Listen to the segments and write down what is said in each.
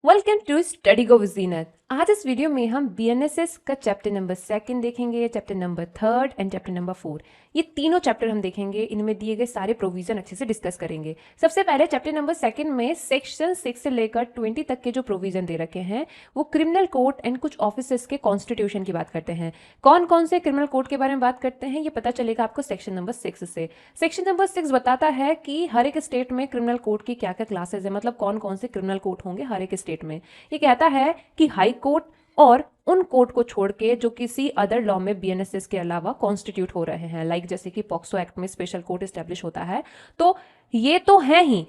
Welcome to study go with Zeenat. आज इस video में हम बीएनएसएस का चैप्टर नंबर 2 देखेंगे, chapter number 3 and chapter number 4। ये तीनों चैप्टर हम देखेंगे, इनमें दिए गए सारे प्रोविजन अच्छे से डिस्कस करेंगे। सबसे पहले चैप्टर नंबर 2 में सेक्शन 6 से लेकर 20 तक के जो प्रोविजन दे रखे हैं वो क्रिमिनल कोड एंड कुछ ऑफिसर्स के कॉन्स्टिट्यूशन की बात करते हैं। कौन कौन से क्रिमिनल कोड के बारे में बात करते हैं ये पता चलेगा आपको सेक्शन नंबर 6 से। सेक्शन नंबर 6 बताता है कि हर एक स्टेट में क्रिमिनल कोड की क्या क्या क्लासेस है, मतलब कौन कौन से क्रिमिनल कोड होंगे हर एक स्टेट में। ये कहता है कि हाई कोर्ट और उन कोर्ट को छोड़ के जो किसी अदर लॉ में बीएनएसएस के अलावा कॉन्स्टिट्यूट हो रहे हैं, लाइक जैसे कि पॉक्सो एक्ट में स्पेशल कोर्ट एस्टेब्लिश होता है, तो ये तो है ही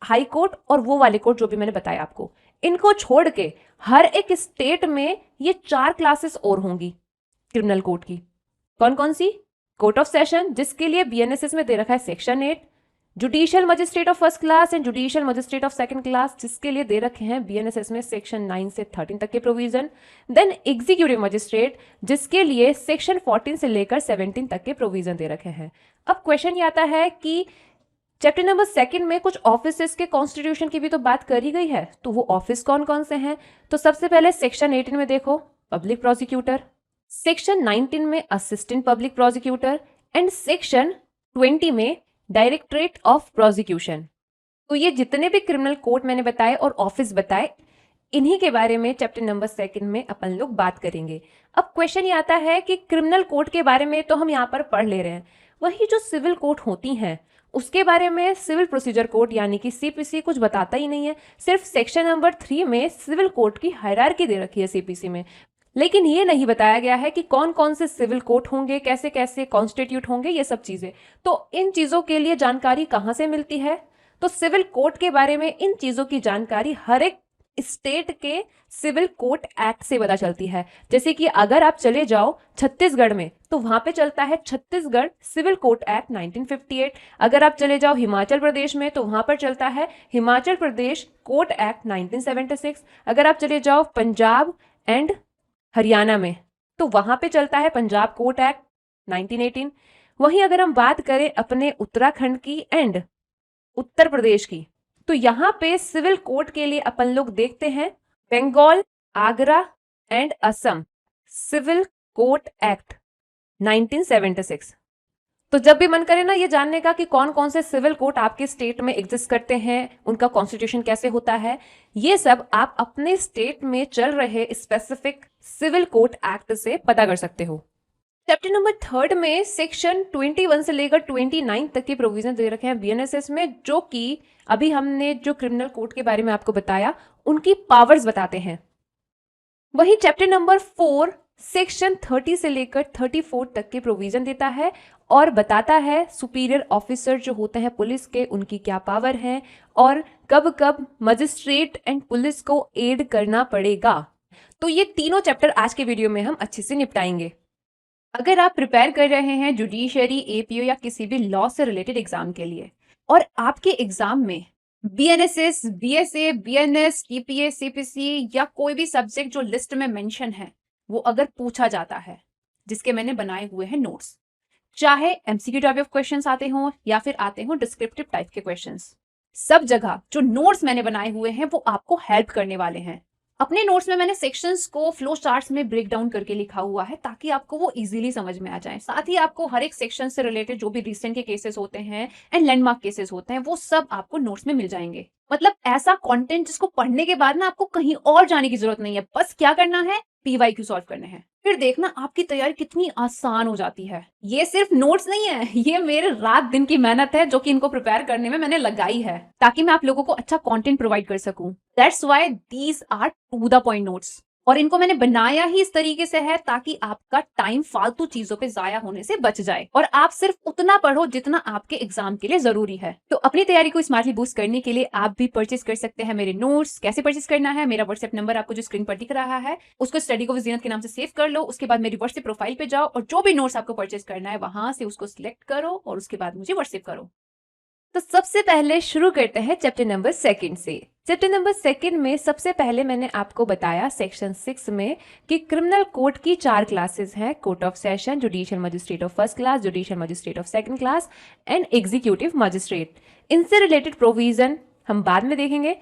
हाई कोर्ट और वो वाले कोर्ट जो भी मैंने बताया आपको। इनको छोड़ के हर एक स्टेट में ये 4 क्लासेस और होंगी क्रिमिनल कोर्ट की। कौन कौन सी? कोर्ट ऑफ सेशन, जिसके लिए बीएनएसएस में दे रखा है section 8, judicial magistrate of first class and judicial magistrate of second class, जिसके लिए दे रखे हैं बीएनएसएस में सेक्शन 9 से 13 तक के प्रोविजन। देन एग्जीक्यूटिव मजिस्ट्रेट, जिसके लिए सेक्शन 14 से लेकर 17 तक के प्रोविजन दे रखे हैं। अब क्वेश्चन ये आता है कि चैप्टर नंबर 2 में कुछ ऑफिस के कॉन्स्टिट्यूशन की भी तो बात करी गई है, तो वो ऑफिस कौन कौन से हैं? तो सबसे पहले सेक्शन 18 में देखो पब्लिक प्रोसिक्यूटर, सेक्शन 19 में assistant public prosecutor and section 20 में डायरेक्टरेट ऑफ प्रोसिक्यूशन। तो ये जितने भी क्रिमिनल कोर्ट मैंने बताए और ऑफिस बताए, इन्हीं के बारे में चैप्टर नंबर 2 में अपन लोग बात करेंगे। अब क्वेश्चन ये आता है कि क्रिमिनल कोर्ट के बारे में तो हम यहाँ पर पढ़ ले रहे हैं, वही जो सिविल कोर्ट होती हैं उसके बारे में सिविल प्रोसीजर कोड यानी कि सीपीसी कुछ बताता ही नहीं है। सिर्फ सेक्शन नंबर 3 में सिविल कोर्ट की हायरार्की दे रखी है सीपीसी में, लेकिन ये नहीं बताया गया है कि कौन कौन से सिविल कोर्ट होंगे, कैसे कैसे कॉन्स्टिट्यूट होंगे, ये सब चीजें। तो इन चीजों के लिए जानकारी कहाँ से मिलती है? तो सिविल कोर्ट के बारे में इन चीजों की जानकारी हर एक स्टेट के सिविल कोर्ट एक्ट से पता चलती है। जैसे कि अगर आप चले जाओ छत्तीसगढ़ में तो वहां पे चलता है छत्तीसगढ़ सिविल कोर्ट एक्ट 1958। अगर आप चले जाओ हिमाचल प्रदेश में तो वहां पर चलता है हिमाचल प्रदेश कोर्ट एक्ट 1976। अगर आप चले जाओ पंजाब एंड हरियाणा में तो वहां पे चलता है पंजाब कोर्ट एक्ट 1918। वहीं अगर हम बात करें अपने उत्तराखंड की एंड उत्तर प्रदेश की, तो यहाँ पे सिविल कोर्ट के लिए अपन लोग देखते हैं Bengal, Agra and Assam civil court act 1976। तो जब भी मन करे ना ये जानने का कि कौन कौन से सिविल कोर्ट आपके स्टेट में एग्जिस्ट करते हैं, उनका कॉन्स्टिट्यूशन कैसे होता है, ये सब आप अपने स्टेट में चल रहे स्पेसिफिक सिविल कोर्ट एक्ट से पता कर सकते हो। चैप्टर नंबर 3 में सेक्शन 21 से लेकर 29 तक के प्रोविजन दे रखे हैं बीएनएसएस में, जो कि अभी हमने जो क्रिमिनल कोर्ट के बारे में आपको बताया उनकी पावर्स बताते हैं। वही चैप्टर नंबर 4 सेक्शन 30 से लेकर 34 तक के प्रोविजन देता है और बताता है सुपीरियर ऑफिसर जो होते हैं पुलिस के, उनकी क्या पावर है और कब कब मजिस्ट्रेट एंड पुलिस को एड करना पड़ेगा। तो ये तीनों चैप्टर आज के वीडियो में हम अच्छे से निपटाएंगे। अगर आप प्रिपेयर कर रहे हैं जुडिशरी, एपीओ या किसी भी लॉ से रिलेटेड एग्जाम के लिए और आपके एग्जाम में BNSS, BSA, BNS, TPA, CPC या कोई भी सब्जेक्ट जो लिस्ट में मेंशन है वो अगर पूछा जाता है, जिसके मैंने बनाए हुए हैं नोट्स, चाहे एमसीक्यू टाइप ऑफ क्वेश्चंस आते हों या फिर आते हों डिस्क्रिप्टिव टाइप के क्वेश्चंस, सब जगह जो नोट्स मैंने बनाए हुए हैं वो आपको हेल्प करने वाले हैं। अपने नोट्स में मैंने सेक्शंस को फ्लो चार्ट्स में ब्रेक डाउन करके लिखा हुआ है ताकि आपको वो इजीली समझ में आ जाए। साथ ही आपको हर एक सेक्शन से रिलेटेड जो भी रिसेंट के केसेस होते हैं एंड लैंडमार्क केसेस होते हैं वो सब आपको नोट्स में मिल जाएंगे। मतलब ऐसा कंटेंट जिसको पढ़ने के बाद ना आपको कहीं और जाने की जरूरत नहीं है, बस क्या करना है, पीवाईक्यू सॉल्व करने हैं, फिर देखना आपकी तैयारी कितनी आसान हो जाती है। ये सिर्फ नोट्स नहीं है, ये मेरे रात दिन की मेहनत है जो कि इनको प्रिपेयर करने में मैंने लगाई है ताकि मैं आप लोगों को अच्छा कंटेंट प्रोवाइड कर सकूं। That's why these are to the point notes, और इनको मैंने बनाया ही इस तरीके से है ताकि आपका टाइम फालतू चीजों पे जाया होने से बच जाए और आप सिर्फ उतना पढ़ो जितना आपके एग्जाम के लिए जरूरी है। तो अपनी तैयारी को स्मार्टली बूस्ट करने के लिए आप भी परचेस कर सकते हैं मेरे नोट्स। कैसे परचेस करना है? मेरा व्हाट्सएप नंबर आपको जो स्क्रीन पर दिख रहा है उसको स्टडी गो विद जीनत के नाम से सेव कर लो। उसके बाद मेरी व्हाट्सएप प्रोफाइल पे जाओ और जो भी नोट्स आपको परचेस करना है वहां से उसको सिलेक्ट करो और उसके बाद मुझे व्हाट्सएप करो। तो सबसे पहले शुरू करते हैं चैप्टर नंबर 2 से। चैप्टर नंबर 2 में सबसे पहले मैंने आपको बताया सेक्शन 6 में कि क्रिमिनल कोर्ट की 4 क्लासेस हैं, court of session, judicial magistrate of first class, judicial magistrate of second class and executive magistrate. इनसे रिलेटेड प्रोविजन हम बाद में देखेंगे।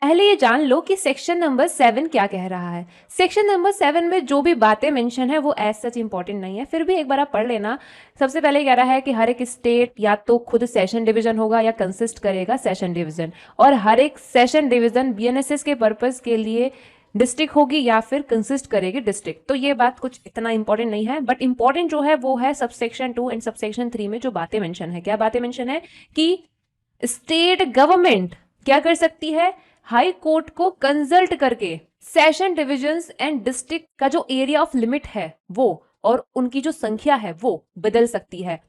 पहले ये जान लो कि सेक्शन नंबर 7 क्या कह रहा है। सेक्शन नंबर 7 में जो भी बातें मेंशन है वो एज सच इंपॉर्टेंट नहीं है, फिर भी एक बार आप पढ़ लेना। सबसे पहले कह रहा है कि हर एक स्टेट या तो खुद सेशन डिवीजन होगा या कंसिस्ट करेगा सेशन डिवीजन, और हर एक सेशन डिवीजन बीएनएसएस के पर्पस के लिए डिस्ट्रिक्ट होगी या फिर कंसिस्ट करेगी डिस्ट्रिक्ट। तो ये बात कुछ इतना इंपॉर्टेंट नहीं है, बट इंपॉर्टेंट जो है वो है सबसेक्शन 2 एंड सबसेक्शन 3 में जो बातें मेंशन है। क्या बातें मेंशन है कि स्टेट गवर्नमेंट क्या कर सकती है, हाई कोर्ट को कंसल्ट करके सेशन डिविजन्स एंड डिस्ट्रिक्ट का जो एरिया ऑफ लिमिट है वो और उनकी जो संख्या है वो बदल सकती है।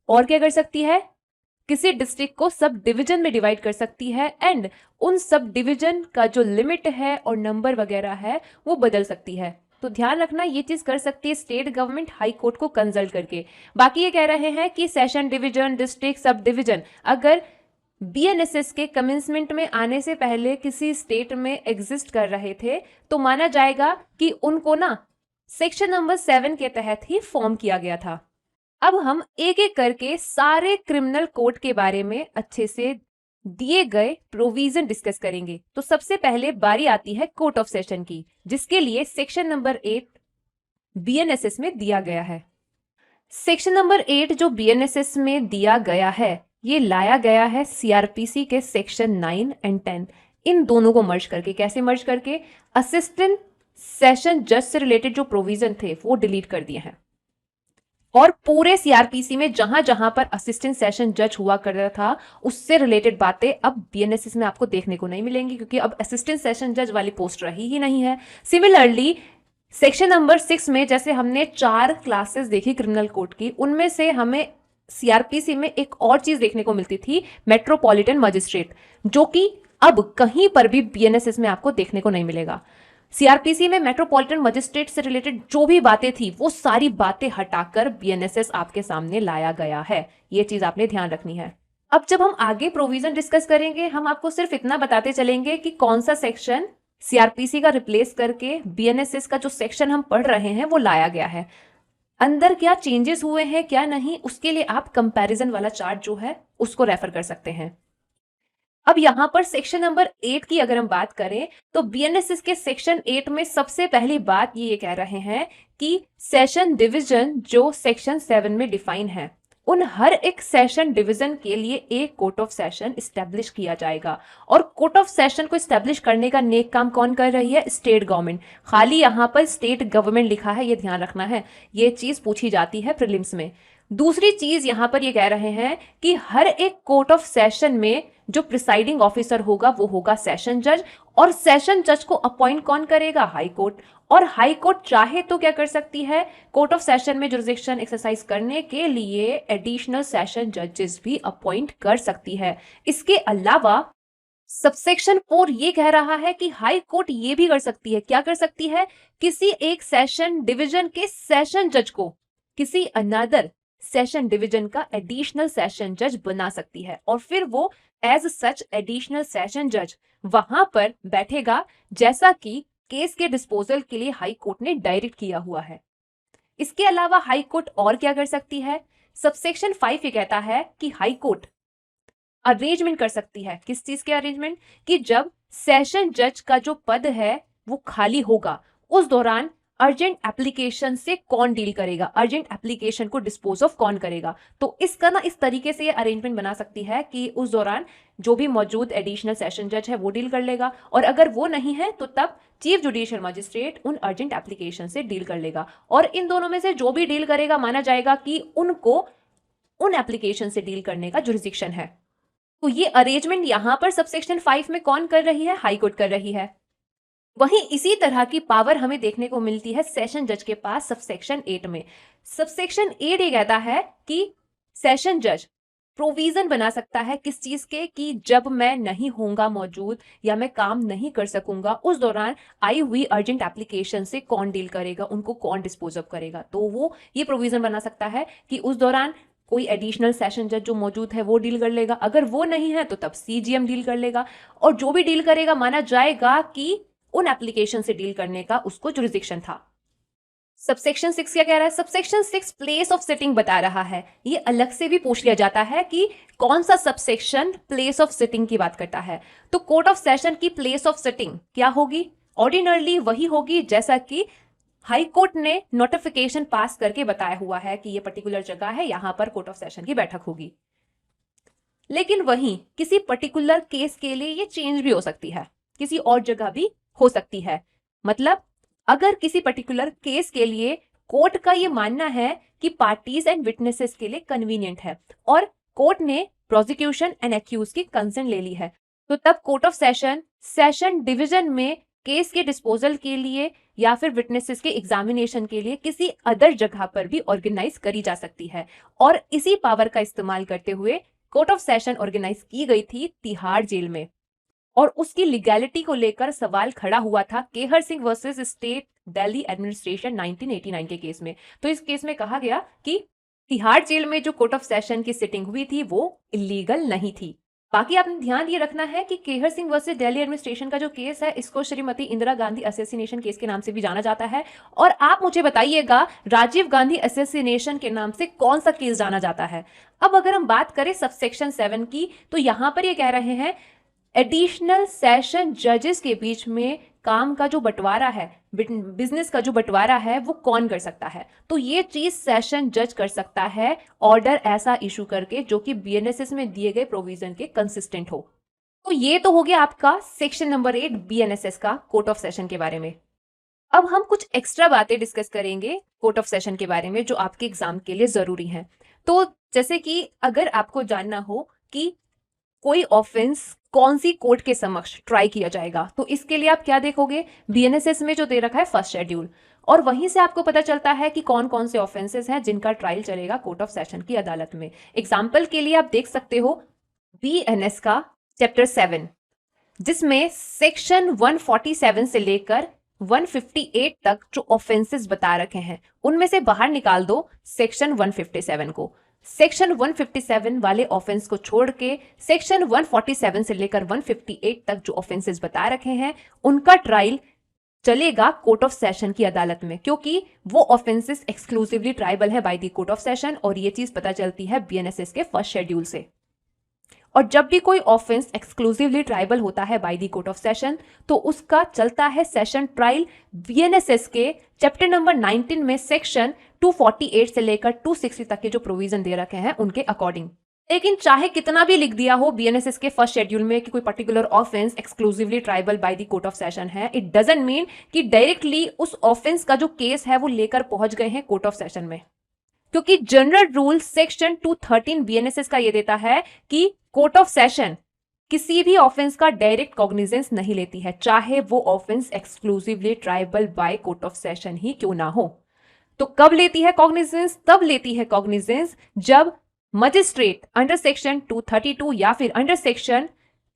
और क्या कर सकती है, किसी डिस्ट्रिक्ट को सब डिवीजन में डिवाइड कर सकती है एंड उन सब डिवीजन का जो लिमिट है और नंबर वगैरह है वो बदल सकती है। तो ध्यान रखना ये चीज कर सकती है स्टेट गवर्नमेंट हाई कोर्ट को कंसल्ट करके। बाकी ये कह रहे हैं कि session division, district, sub division अगर बीएनएसएस के कमेंसमेंट में आने से पहले किसी स्टेट में एग्जिस्ट कर रहे थे तो माना जाएगा कि उनको ना सेक्शन नंबर 7 के तहत ही फॉर्म किया गया था। अब हम एक एक करके सारे क्रिमिनल कोड के बारे में अच्छे से दिए गए प्रोविजन डिस्कस करेंगे। तो सबसे पहले बारी आती है कोर्ट ऑफ सेशन की, जिसके लिए सेक्शन नंबर 8 बीएनएसएस में दिया गया है। सेक्शन नंबर 8 जो बीएनएसएस में दिया गया है ये लाया गया है सीआरपीसी के सेक्शन 9 एंड 10, इन दोनों को मर्ज करके। कैसे मर्ज करके, असिस्टेंट सेशन जज से रिलेटेड जो प्रोविजन थे वो डिलीट कर दिए हैं, और पूरे सीआरपीसी में जहां जहां पर असिस्टेंट सेशन जज हुआ करता था उससे रिलेटेड बातें अब बीएनएसएस में आपको देखने को नहीं मिलेंगी, क्योंकि अब असिस्टेंट सेशन जज वाली पोस्ट रही ही नहीं है। सिमिलरली सेक्शन नंबर 6 में जैसे हमने 4 क्लासेस देखी क्रिमिनल कोड की, उनमें से हमें सीआरपीसी में एक और चीज देखने को मिलती थी, मेट्रोपॉलिटन मजिस्ट्रेट, जो कि अब कहीं पर भी बीएनएसएस में आपको देखने को नहीं मिलेगा। सीआरपीसी में मेट्रोपॉलिटन मजिस्ट्रेट से रिलेटेड जो भी बातें थी वो सारी बातें हटाकर बीएनएसएस आपके सामने लाया गया है। ये चीज आपने ध्यान रखनी है। अब जब हम आगे प्रोविजन डिस्कस करेंगे हम आपको सिर्फ इतना बताते चलेंगे कि कौन सा सेक्शन सीआरपीसी का रिप्लेस करके बीएनएसएस का जो सेक्शन हम पढ़ रहे हैं वो लाया गया है। अंदर क्या चेंजेस हुए हैं क्या नहीं, उसके लिए आप कंपैरिजन वाला चार्ट जो है उसको रेफर कर सकते हैं। अब यहां पर सेक्शन नंबर 8 की अगर हम बात करें तो बीएनएसएस के सेक्शन 8 में सबसे पहली बात ये कह रहे हैं कि सेशन डिवीजन जो सेक्शन 7 में डिफाइन है उन हर एक सेशन डिवीजन के लिए एक कोर्ट ऑफ सेशन स्टैब्लिश किया जाएगा। और कोर्ट ऑफ सेशन को स्टैब्लिश करने का नेक काम कौन कर रही है, स्टेट गवर्नमेंट। खाली यहां पर स्टेट गवर्नमेंट लिखा है, ये ध्यान रखना है, ये चीज पूछी जाती है प्रीलिम्स में। दूसरी चीज यहां पर ये कह रहे हैं कि हर एक कोर्ट ऑफ सेशन में जो प्रिसाइडिंग ऑफिसर होगा वो होगा सेशन जज, और सेशन जज को अपॉइंट कौन करेगा, हाई कोर्ट। और हाई कोर्ट चाहे तो क्या कर सकती है, कोर्ट ऑफ सेशन में जुरिसडिक्शन एक्सरसाइज करने के लिए एडिशनल सेशन जजेस भी अपॉइंट कर सकती है। इसके अलावा सबसेक्शन 4 ये कह रहा है कि हाई कोर्ट ये भी कर सकती है, क्या कर सकती है, किसी एक सेशन डिवीजन के सेशन जज को किसी अनदर सेशन डिवीजन का एडिशनल सेशन जज बना सकती है, और फिर वो एज सच एडिशनल सेशन जज वहां पर बैठेगा जैसा कि केस के डिस्पोजल के लिए हाई कोर्ट ने डायरेक्ट किया हुआ है। इसके अलावा हाई कोर्ट और क्या कर सकती है, सबसेक्शन 5 ये कहता है कि हाई कोर्ट अरेंजमेंट कर सकती है। किस चीज के अरेंजमेंट, कि जब सेशन जज का जो पद है वो खाली होगा उस दौरान अर्जेंट एप्लीकेशन से कौन डील करेगा, अर्जेंट एप्लीकेशन को डिस्पोज ऑफ कौन करेगा। तो इसका ना इस तरीके से ये अरेंजमेंट बना सकती है कि उस दौरान जो भी मौजूद एडिशनल सेशन जज है वो डील कर लेगा, और अगर वो नहीं है तो तब चीफ जुडिशियल मजिस्ट्रेट उन अर्जेंट एप्लीकेशन से डील कर लेगा, और इन दोनों में से जो भी डील करेगा माना जाएगा कि उनको उन एप्लीकेशन से डील करने का जुरिसडिक्शन है। तो ये अरेंजमेंट यहां पर सबसेक्शन 5 में कौन कर रही है, हाई कोर्ट कर रही है। वहीं इसी तरह की पावर हमें देखने को मिलती है सेशन जज के पास सबसेक्शन 8 में। सबसेक्शन 8 ये कहता है कि सेशन जज प्रोविजन बना सकता है किस चीज के, कि जब मैं नहीं होऊंगा मौजूद या मैं काम नहीं कर सकूंगा उस दौरान आई हुई अर्जेंट एप्लीकेशन से कौन डील करेगा, उनको कौन डिस्पोज ऑफ करेगा। तो वो ये प्रोविजन बना सकता है कि उस दौरान कोई एडिशनल सेशन जज जो मौजूद है वो डील कर लेगा, अगर वो नहीं है तो तब सीजीएम डील कर लेगा, और जो भी डील करेगा माना जाएगा कि उन एप्लीकेशन से डील करने का उसको जुरिसडिक्शन था। सबसेक्शन 6 क्या कह रहा है? सबसेक्शन 6 प्लेस ऑफ सिटिंग बता रहा है। ये अलग से भी पूछ लिया जाता है कि कौन सा सबसेक्शन प्लेस ऑफ सिटिंग की बात करता है। तो कोर्ट ऑफ सेशन की प्लेस ऑफ सिटिंग क्या होगी? ऑर्डिनरली वही होगी जैसा कि हाई कोर्ट ने नोटिफिकेशन पास करके बताया हुआ है कि ये पर्टिकुलर जगह है, यहां पर कोर्ट ऑफ सेशन की बैठक होगी। लेकिन वहीं किसी पर्टिकुलर केस के लिए ये चेंज भी हो सकती है, किसी और जगह भी हो सकती है। मतलब अगर किसी पर्टिकुलर केस के लिए कोर्ट का ये मानना है कि पार्टीज एंड विटनेसेस के लिए कन्वीनियंट है और कोर्ट ने प्रोसिक्यूशन एंड एक्यूज की कंसेंट ले ली है, तो तब court of session session division में केस के डिस्पोजल के लिए या फिर विटनेसेस के एग्जामिनेशन के लिए किसी अदर जगह पर भी ऑर्गेनाइज करी जा सकती है। और इसी पावर का इस्तेमाल करते हुए कोर्ट ऑफ सेशन ऑर्गेनाइज की गई थी तिहाड़ जेल में और उसकी लीगैलिटी को लेकर सवाल खड़ा हुआ था Kehar Singh versus state Delhi administration 1989 के केस में। तो इस केस में कहा गया कि तिहाड़ जेल में जो कोर्ट ऑफ सेशन की सिटिंग हुई थी वो इलीगल नहीं थी। बाकी आपने ध्यान ये रखना है कि केहर सिंह वर्सेस दिल्ली एडमिनिस्ट्रेशन का जो केस है इसको श्रीमती इंदिरा गांधी असैसिनेशन केस के नाम से भी जाना जाता है। और आप मुझे बताइएगा राजीव गांधी असैसिनेशन के नाम से कौन सा केस जाना जाता है। अब अगर हम बात करें सबसेक्शन 7 की, तो यहां पर ये कह रहे हैं एडिशनल सेशन जजेस के बीच में काम का जो बंटवारा है, बिजनेस का जो बंटवारा है, वो कौन कर सकता है? तो ये चीज सेशन जज कर सकता है, ऑर्डर ऐसा इशू करके जो कि बीएनएसएस में दिए गए प्रोविजन के कंसिस्टेंट हो। तो ये तो हो गया आपका सेक्शन नंबर 8 बीएनएसएस का कोर्ट ऑफ सेशन के बारे में। अब हम कुछ एक्स्ट्रा बातें डिस्कस करेंगे कोर्ट ऑफ सेशन के बारे में जो आपके एग्जाम के लिए जरूरी हैं। तो जैसे कि अगर आपको जानना हो कि कोई ऑफेंस कौन सी कोर्ट के समक्ष ट्राई किया जाएगा, तो इसके लिए आप क्या देखोगे? बीएनएसएस में जो दे रखा है फर्स्ट शेड्यूल, और वहीं से आपको पता चलता है कि कौन कौन से ऑफेंसेस हैं जिनका ट्रायल चलेगा कोर्ट ऑफ सेशन की अदालत में। एग्जाम्पल के लिए आप देख सकते हो बीएनएस का चैप्टर 7, जिसमें सेक्शन 147 से लेकर 158 तक जो ऑफेंसेस बता रखे हैं उनमें से बाहर निकाल दो सेक्शन 157 को। सेक्शन 157 वाले ऑफेंस को छोड़ के सेक्शन 147 से लेकर 158 तक जो ऑफेंसेस बता रखे हैं उनका ट्रायल चलेगा कोर्ट ऑफ सेशन की अदालत में, क्योंकि वो ऑफेंसेस एक्सक्लूसिवली ट्राइबल है by the court of session, और ये चीज पता चलती है बीएनएसएस के फर्स्ट शेड्यूल से। और जब भी कोई ऑफेंस एक्सक्लूसिवली ट्राइबल होता है by the court of session, तो उसका चलता है सेशन ट्रायल बीएनएसएस के चैप्टर नंबर 19 में सेक्शन 248 से लेकर 260 तक के जो प्रोविजन दे रखे हैं उनके अकॉर्डिंग। लेकिन चाहे कितना भी लिख दिया हो बीएनएसएस के फर्स्ट शेड्यूल में कि कोई particular offence exclusively triable by the court of session है, इट डजंट मीन कि डायरेक्टली उस ऑफेंस का जो केस है वो लेकर पहुंच गए हैं कोर्ट ऑफ सेशन में, क्योंकि जनरल रूल सेक्शन 213 बीएनएसएस का ये देता है कि कोर्ट ऑफ सेशन किसी भी ऑफेंस का डायरेक्ट कॉग्निजेंस नहीं लेती है, चाहे वो offence exclusively triable by court of session ही क्यों ना हो। तो कब लेती है कॉग्निजेंस? तब लेती है कॉग्निजेंस जब मजिस्ट्रेट अंडर सेक्शन 232 या फिर under section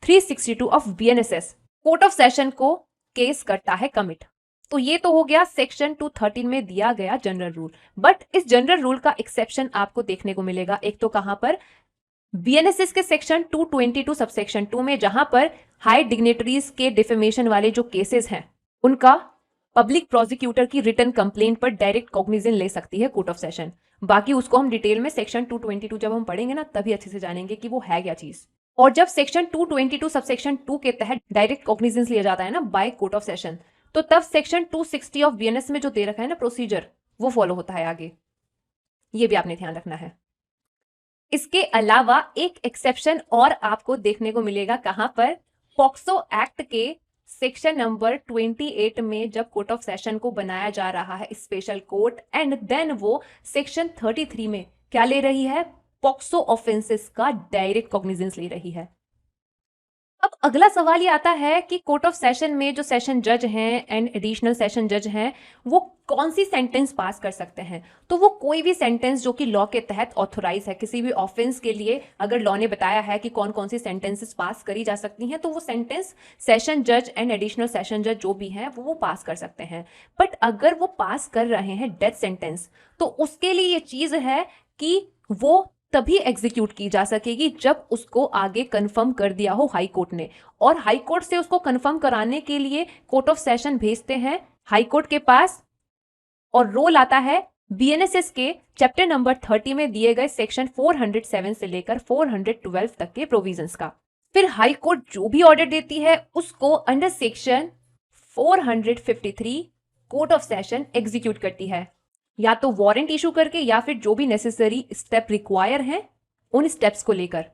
362 of BNSS court of session को केस करता है कमिट। तो ये तो हो गया सेक्शन 213 में दिया गया जनरल रूल। बट इस जनरल रूल का एक्सेप्शन आपको देखने को मिलेगा एक तो कहां पर? बीएनएसएस के सेक्शन 222 सबसेक्शन 2 में, जहां पर हाई डिग्नेटरीज के डिफेमेशन वाले जो केसेस हैं उनका पब्लिक प्रोसिक्यूटर की रिटन कंप्लेंट पर डायरेक्ट कॉग्निजेंस ले सकती है कोर्ट ऑफ सेशन। बाकी उसको हम डिटेल में सेक्शन 222 जब हम पढ़ेंगे ना तभी अच्छे से जानेंगे कि वो है क्या चीज। और जब सेक्शन 222 सबसेक्शन 2 के तहत डायरेक्ट कॉग्निजेंस लिया जाता है ना बाय कोर्ट ऑफ सेशन, तो तब सेक्शन 260 ऑफ बीएनएस में जो दे रखा है ना प्रोसीजर, वो फॉलो होता है आगे। ये भी आपने ध्यान रखना है। इसके अलावा एक एक्सेप्शन और आपको देखने को मिलेगा कहां पर? पॉक्सो एक्ट के सेक्शन नंबर 28 में जब कोर्ट ऑफ सेशन को बनाया जा रहा है स्पेशल कोर्ट, एंड देन वो सेक्शन 33 में क्या ले रही है? पॉक्सो ऑफेंसेस का डायरेक्ट कॉग्निजेंस ले रही है। अब अगला सवाल ये आता है कि कोर्ट ऑफ सेशन में जो सेशन जज हैं एंड एडिशनल सेशन जज हैं वो कौन सी सेंटेंस पास कर सकते हैं? तो वो कोई भी सेंटेंस जो कि लॉ के तहत ऑथोराइज है, किसी भी ऑफेंस के लिए अगर लॉ ने बताया है कि कौन कौन सी सेंटेंसेस पास करी जा सकती हैं, तो वो सेंटेंस सेशन जज एंड एडिशनल सेशन जज जो भी हैं वो पास कर सकते हैं। बट अगर वो पास कर रहे हैं डेथ सेंटेंस, तो उसके लिए ये चीज है कि वो तभी एग्जीक्यूट की जा सकेगी जब उसको आगे कंफर्म कर दिया हो हाई कोर्ट ने, और हाई कोर्ट से उसको कंफर्म कराने के लिए कोर्ट ऑफ सेशन भेजते हैं हाई कोर्ट के पास और रोल आता है बीएनएसएस के चैप्टर नंबर 30 में दिए गए सेक्शन 407 से लेकर 412 तक के प्रोविजंस का। फिर हाई कोर्ट जो भी ऑर्डर देती है उसको under section 453 court of session execute करती है, या तो वारंट इशू करके या फिर जो भी नेसेसरी स्टेप रिक्वायर हैं उन स्टेप्स को लेकर।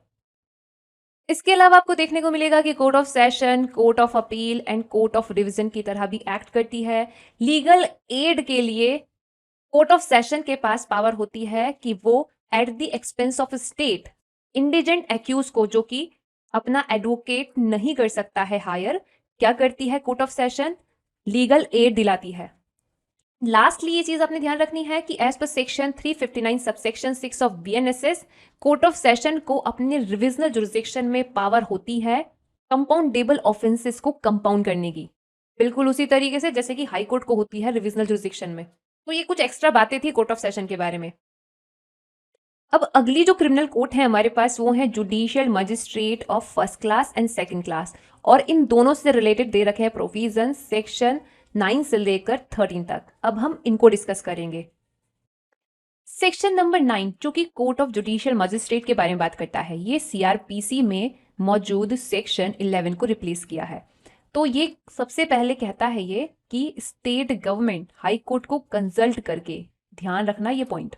इसके अलावा आपको देखने को मिलेगा कि court of session, court of appeal and court of revision की तरह भी एक्ट करती है। लीगल एड के लिए कोर्ट ऑफ सेशन के पास पावर होती है कि वो at the expense of state indigent accused को, जो कि अपना एडवोकेट नहीं कर सकता है हायर, क्या करती है court of session, legal aid दिलाती है। लास्टली ये चीज आपने ध्यान रखनी है कि as per section 359 subsection 6 of BNSS court of session को अपने रिविजनल जुरिसडिक्शन में पावर होती है कंपाउंडेबल ऑफेंसेस को कंपाउंड करने की, बिल्कुल उसी तरीके से जैसे कि हाई कोर्ट को होती है रिविजनल जुरिसडिक्शन में। तो ये कुछ एक्स्ट्रा बातें थी कोर्ट ऑफ सेशन के बारे में। अब अगली जो क्रिमिनल कोर्ट है हमारे पास वो है judicial magistrate of first class and second class, और इन दोनों से रिलेटेड दे रखे हैं प्रोविजन सेक्शन 9 से लेकर 13 तक। अब हम इनको डिस्कस करेंगे। सेक्शन नंबर 9 जो कि कोर्ट ऑफ जुडिशियल मजिस्ट्रेट के बारे में बात करता है, ये सीआरपीसी में मौजूद सेक्शन 11 को रिप्लेस किया है। तो ये सबसे पहले कहता है ये कि स्टेट गवर्नमेंट हाई कोर्ट को कंसल्ट करके, ध्यान रखना ये पॉइंट,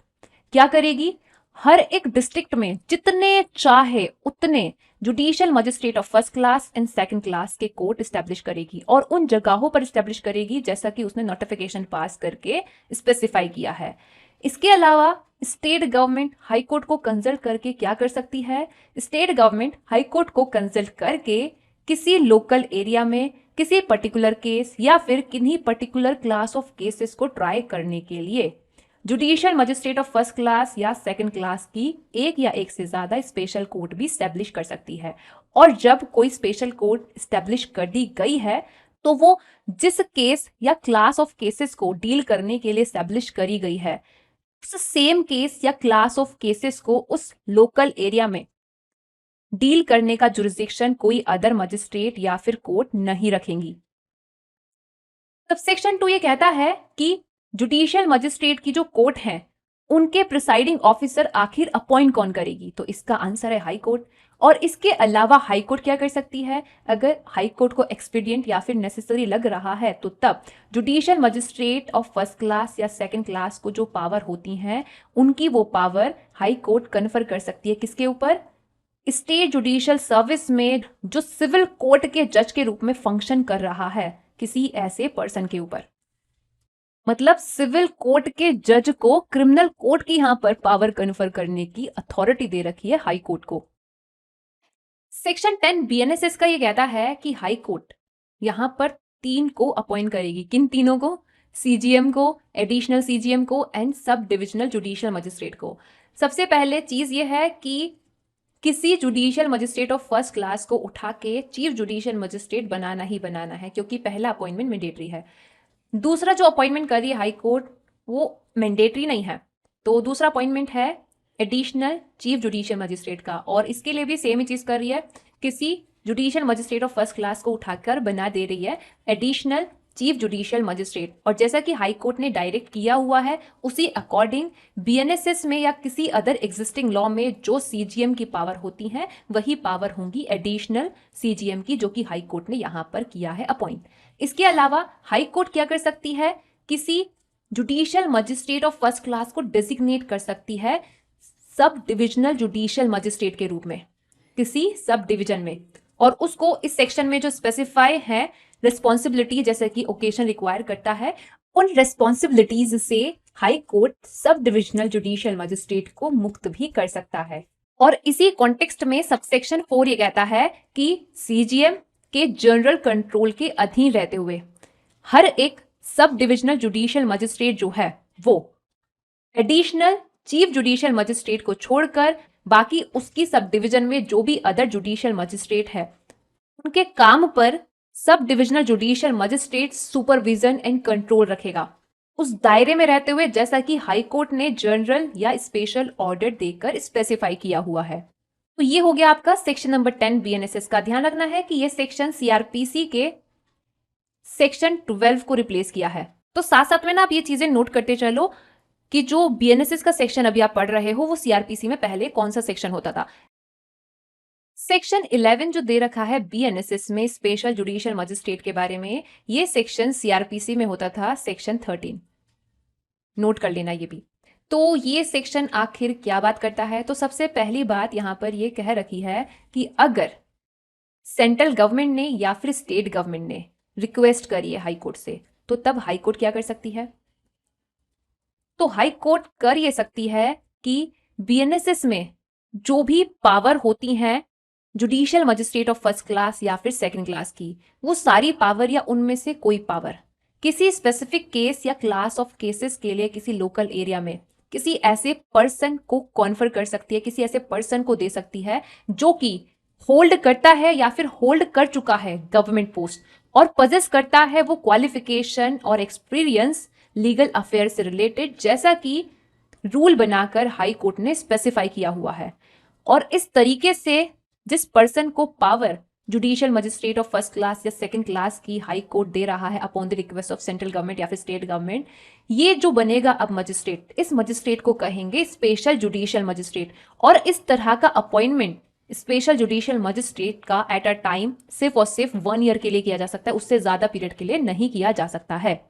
क्या करेगी, हर एक डिस्ट्रिक्ट में जितने चाहे उतने judicial magistrate of first class and second class के कोर्ट स्टैब्लिश करेगी, और उन जगहों पर स्टैब्लिश करेगी जैसा कि उसने नोटिफिकेशन पास करके स्पेसिफाई किया है। इसके अलावा स्टेट गवर्नमेंट हाई कोर्ट को कंसल्ट करके क्या कर सकती है, स्टेट गवर्नमेंट हाई कोर्ट को कंसल्ट करके किसी लोकल एरिया में किसी पर्टिकुलर केस या फिर किन्हीं पर्टिकुलर क्लास ऑफ केसेस को ट्राई करने के लिए judicial magistrate of first class या सेकंड क्लास की एक या एक से ज्यादा स्पेशल कोर्ट भी स्टैब्लिश कर सकती है। और जब कोई स्पेशल कोर्ट स्टैब्लिश कर दी गई है तो वो जिस केस या क्लास ऑफ केसेस को डील करने के लिए स्टैब्लिश करी गई है उस सेम केस या क्लास ऑफ केसेस को उस लोकल एरिया में डील करने का जुरिसडिक्शन कोई अदर मजिस्ट्रेट या फिर कोर्ट नहीं रखेंगी। सबसेक्शन 2 ये कहता है कि जुडिशियल मजिस्ट्रेट की जो कोर्ट है उनके प्रिसाइडिंग ऑफिसर आखिर अपॉइंट कौन करेगी, तो इसका आंसर है हाई कोर्ट। और इसके अलावा हाई कोर्ट क्या कर सकती है, अगर हाई कोर्ट को एक्सपीडिएंट या फिर नेसेसरी लग रहा है तो तब judicial magistrate of first class या सेकंड क्लास को जो पावर होती हैं उनकी वो पावर हाई कोर्ट कन्फर कर सकती है किसके ऊपर, स्टेट जुडिशियल सर्विस में जो सिविल कोर्ट के जज के रूप में फंक्शन कर रहा है किसी ऐसे पर्सन के ऊपर। मतलब सिविल कोर्ट के जज को क्रिमिनल कोर्ट की यहां पर पावर कन्फर करने की अथॉरिटी दे रखी है हाई कोर्ट को। सेक्शन 10 बीएनएसएस का ये कहता है कि हाई कोर्ट यहां पर 3 को अपॉइंट करेगी, किन तीनों को, सीजीएम को, एडिशनल सीजीएम को and sub divisional judicial magistrate को। सबसे पहले चीज ये है कि किसी judicial magistrate of first class को उठा के चीफ जुडिशियल मजिस्ट्रेट बनाना ही बनाना है, क्योंकि पहला अपॉइंटमेंट मैंडेटरी है। दूसरा जो अपॉइंटमेंट कर रही है हाई कोर्ट वो मैंडेटरी नहीं है, तो दूसरा अपॉइंटमेंट है एडिशनल चीफ जुडिशियल मजिस्ट्रेट का, और इसके लिए भी सेम ही चीज कर रही है, किसी judicial magistrate of first class को उठाकर बना दे रही है एडिशनल चीफ जुडिशियल मजिस्ट्रेट। और जैसा कि हाई कोर्ट ने डायरेक्ट किया हुआ है उसी अकॉर्डिंग बीएनएसएस में या किसी अदर एग्जिस्टिंग लॉ में जो सीजीएम की पावर होती है वही पावर होंगी एडिशनल सीजीएम की, जो कि हाई कोर्ट ने यहां पर किया है अपॉइंट। इसके अलावा हाई कोर्ट क्या कर सकती है, किसी judicial magistrate of first class को डेजिग्नेट कर सकती है सब डिविजनल जुडिशियल मजिस्ट्रेट के रूप में किसी सब डिवीजन में, और उसको इस सेक्शन में जो स्पेसिफाई है रिस्पॉन्सिबिलिटी जैसे कि ओकेशन रिक्वायर करता है, उन रिस्पॉन्सिबिलिटीज से high court sub divisional judicial magistrate को मुक्त भी कर सकता है। और इसी कॉन्टेक्स्ट में सबसेक्शन 4 ये कहता है कि सीजीएम के जनरल कंट्रोल के अधीन रहते हुए हर एक सब डिविजनल जुडिशियल मजिस्ट्रेट जो है वो एडिशनल चीफ जुडिशियल मजिस्ट्रेट को छोड़कर बाकी उसकी सब डिवीजन में जो भी अदर जुडिशियल मजिस्ट्रेट है उनके काम पर sub divisional judicial magistrate supervision and control रखेगा, उस दायरे में रहते हुए जैसा कि हाई कोर्ट ने जनरल या स्पेशल ऑर्डर देकर स्पेसिफाई किया हुआ है। तो ये हो गया आपका सेक्शन नंबर 10 बीएनएसएस का। ध्यान रखना है कि ये सेक्शन सीआरपीसी के सेक्शन 12 को रिप्लेस किया है। तो साथ साथ में ना आप ये चीजें नोट करते चलो कि जो बीएनएसएस का सेक्शन अभी आप पढ़ रहे हो वो सीआरपीसी में पहले कौन सा सेक्शन होता था। सेक्शन 11 जो दे रखा है बीएनएसएस में स्पेशल जुडिशियल मजिस्ट्रेट के बारे में, ये सेक्शन सीआरपीसी में होता था सेक्शन 13। नोट कर लेना ये भी। तो ये सेक्शन आखिर क्या बात करता है, तो सबसे पहली बात यहां पर ये कह रखी है कि अगर सेंट्रल गवर्नमेंट ने या फिर स्टेट गवर्नमेंट ने रिक्वेस्ट करी है हाई कोर्ट से, तो तब हाई कोर्ट क्या कर सकती है। तो हाई कोर्ट कर ये सकती है कि बीएनएसएस में जो भी पावर होती हैं judicial magistrate of first class या फिर सेकंड क्लास की, वो सारी पावर या उनमें से कोई पावर किसी स्पेसिफिक केस या क्लास ऑफ केसेस के लिए किसी लोकल एरिया में किसी ऐसे पर्सन को कॉन्फर कर सकती है, किसी ऐसे पर्सन को दे सकती है जो कि होल्ड करता है या फिर होल्ड कर चुका है गवर्नमेंट पोस्ट और पजेस करता है वो क्वालिफिकेशन और एक्सपीरियंस लीगल अफेयर से रिलेटेड, जैसा कि रूल बनाकर हाई कोर्ट ने स्पेसिफाई किया हुआ है। और इस तरीके से जिस पर्सन को power judicial magistrate of first class या सेकंड क्लास की हाई कोर्ट दे रहा है upon the request of central government या फिर स्टेट गवर्नमेंट, ये जो बनेगा अब मजिस्ट्रेट, इस मजिस्ट्रेट को कहेंगे स्पेशल जुडिशियल मजिस्ट्रेट। और इस तरह का अपॉइंटमेंट स्पेशल जुडिशियल मजिस्ट्रेट का एट अ टाइम सिर्फ और सिर्फ 1 ईयर के लिए किया जा सकता है, उससे ज्यादा पीरियड के लिए नहीं किया जा सकता है।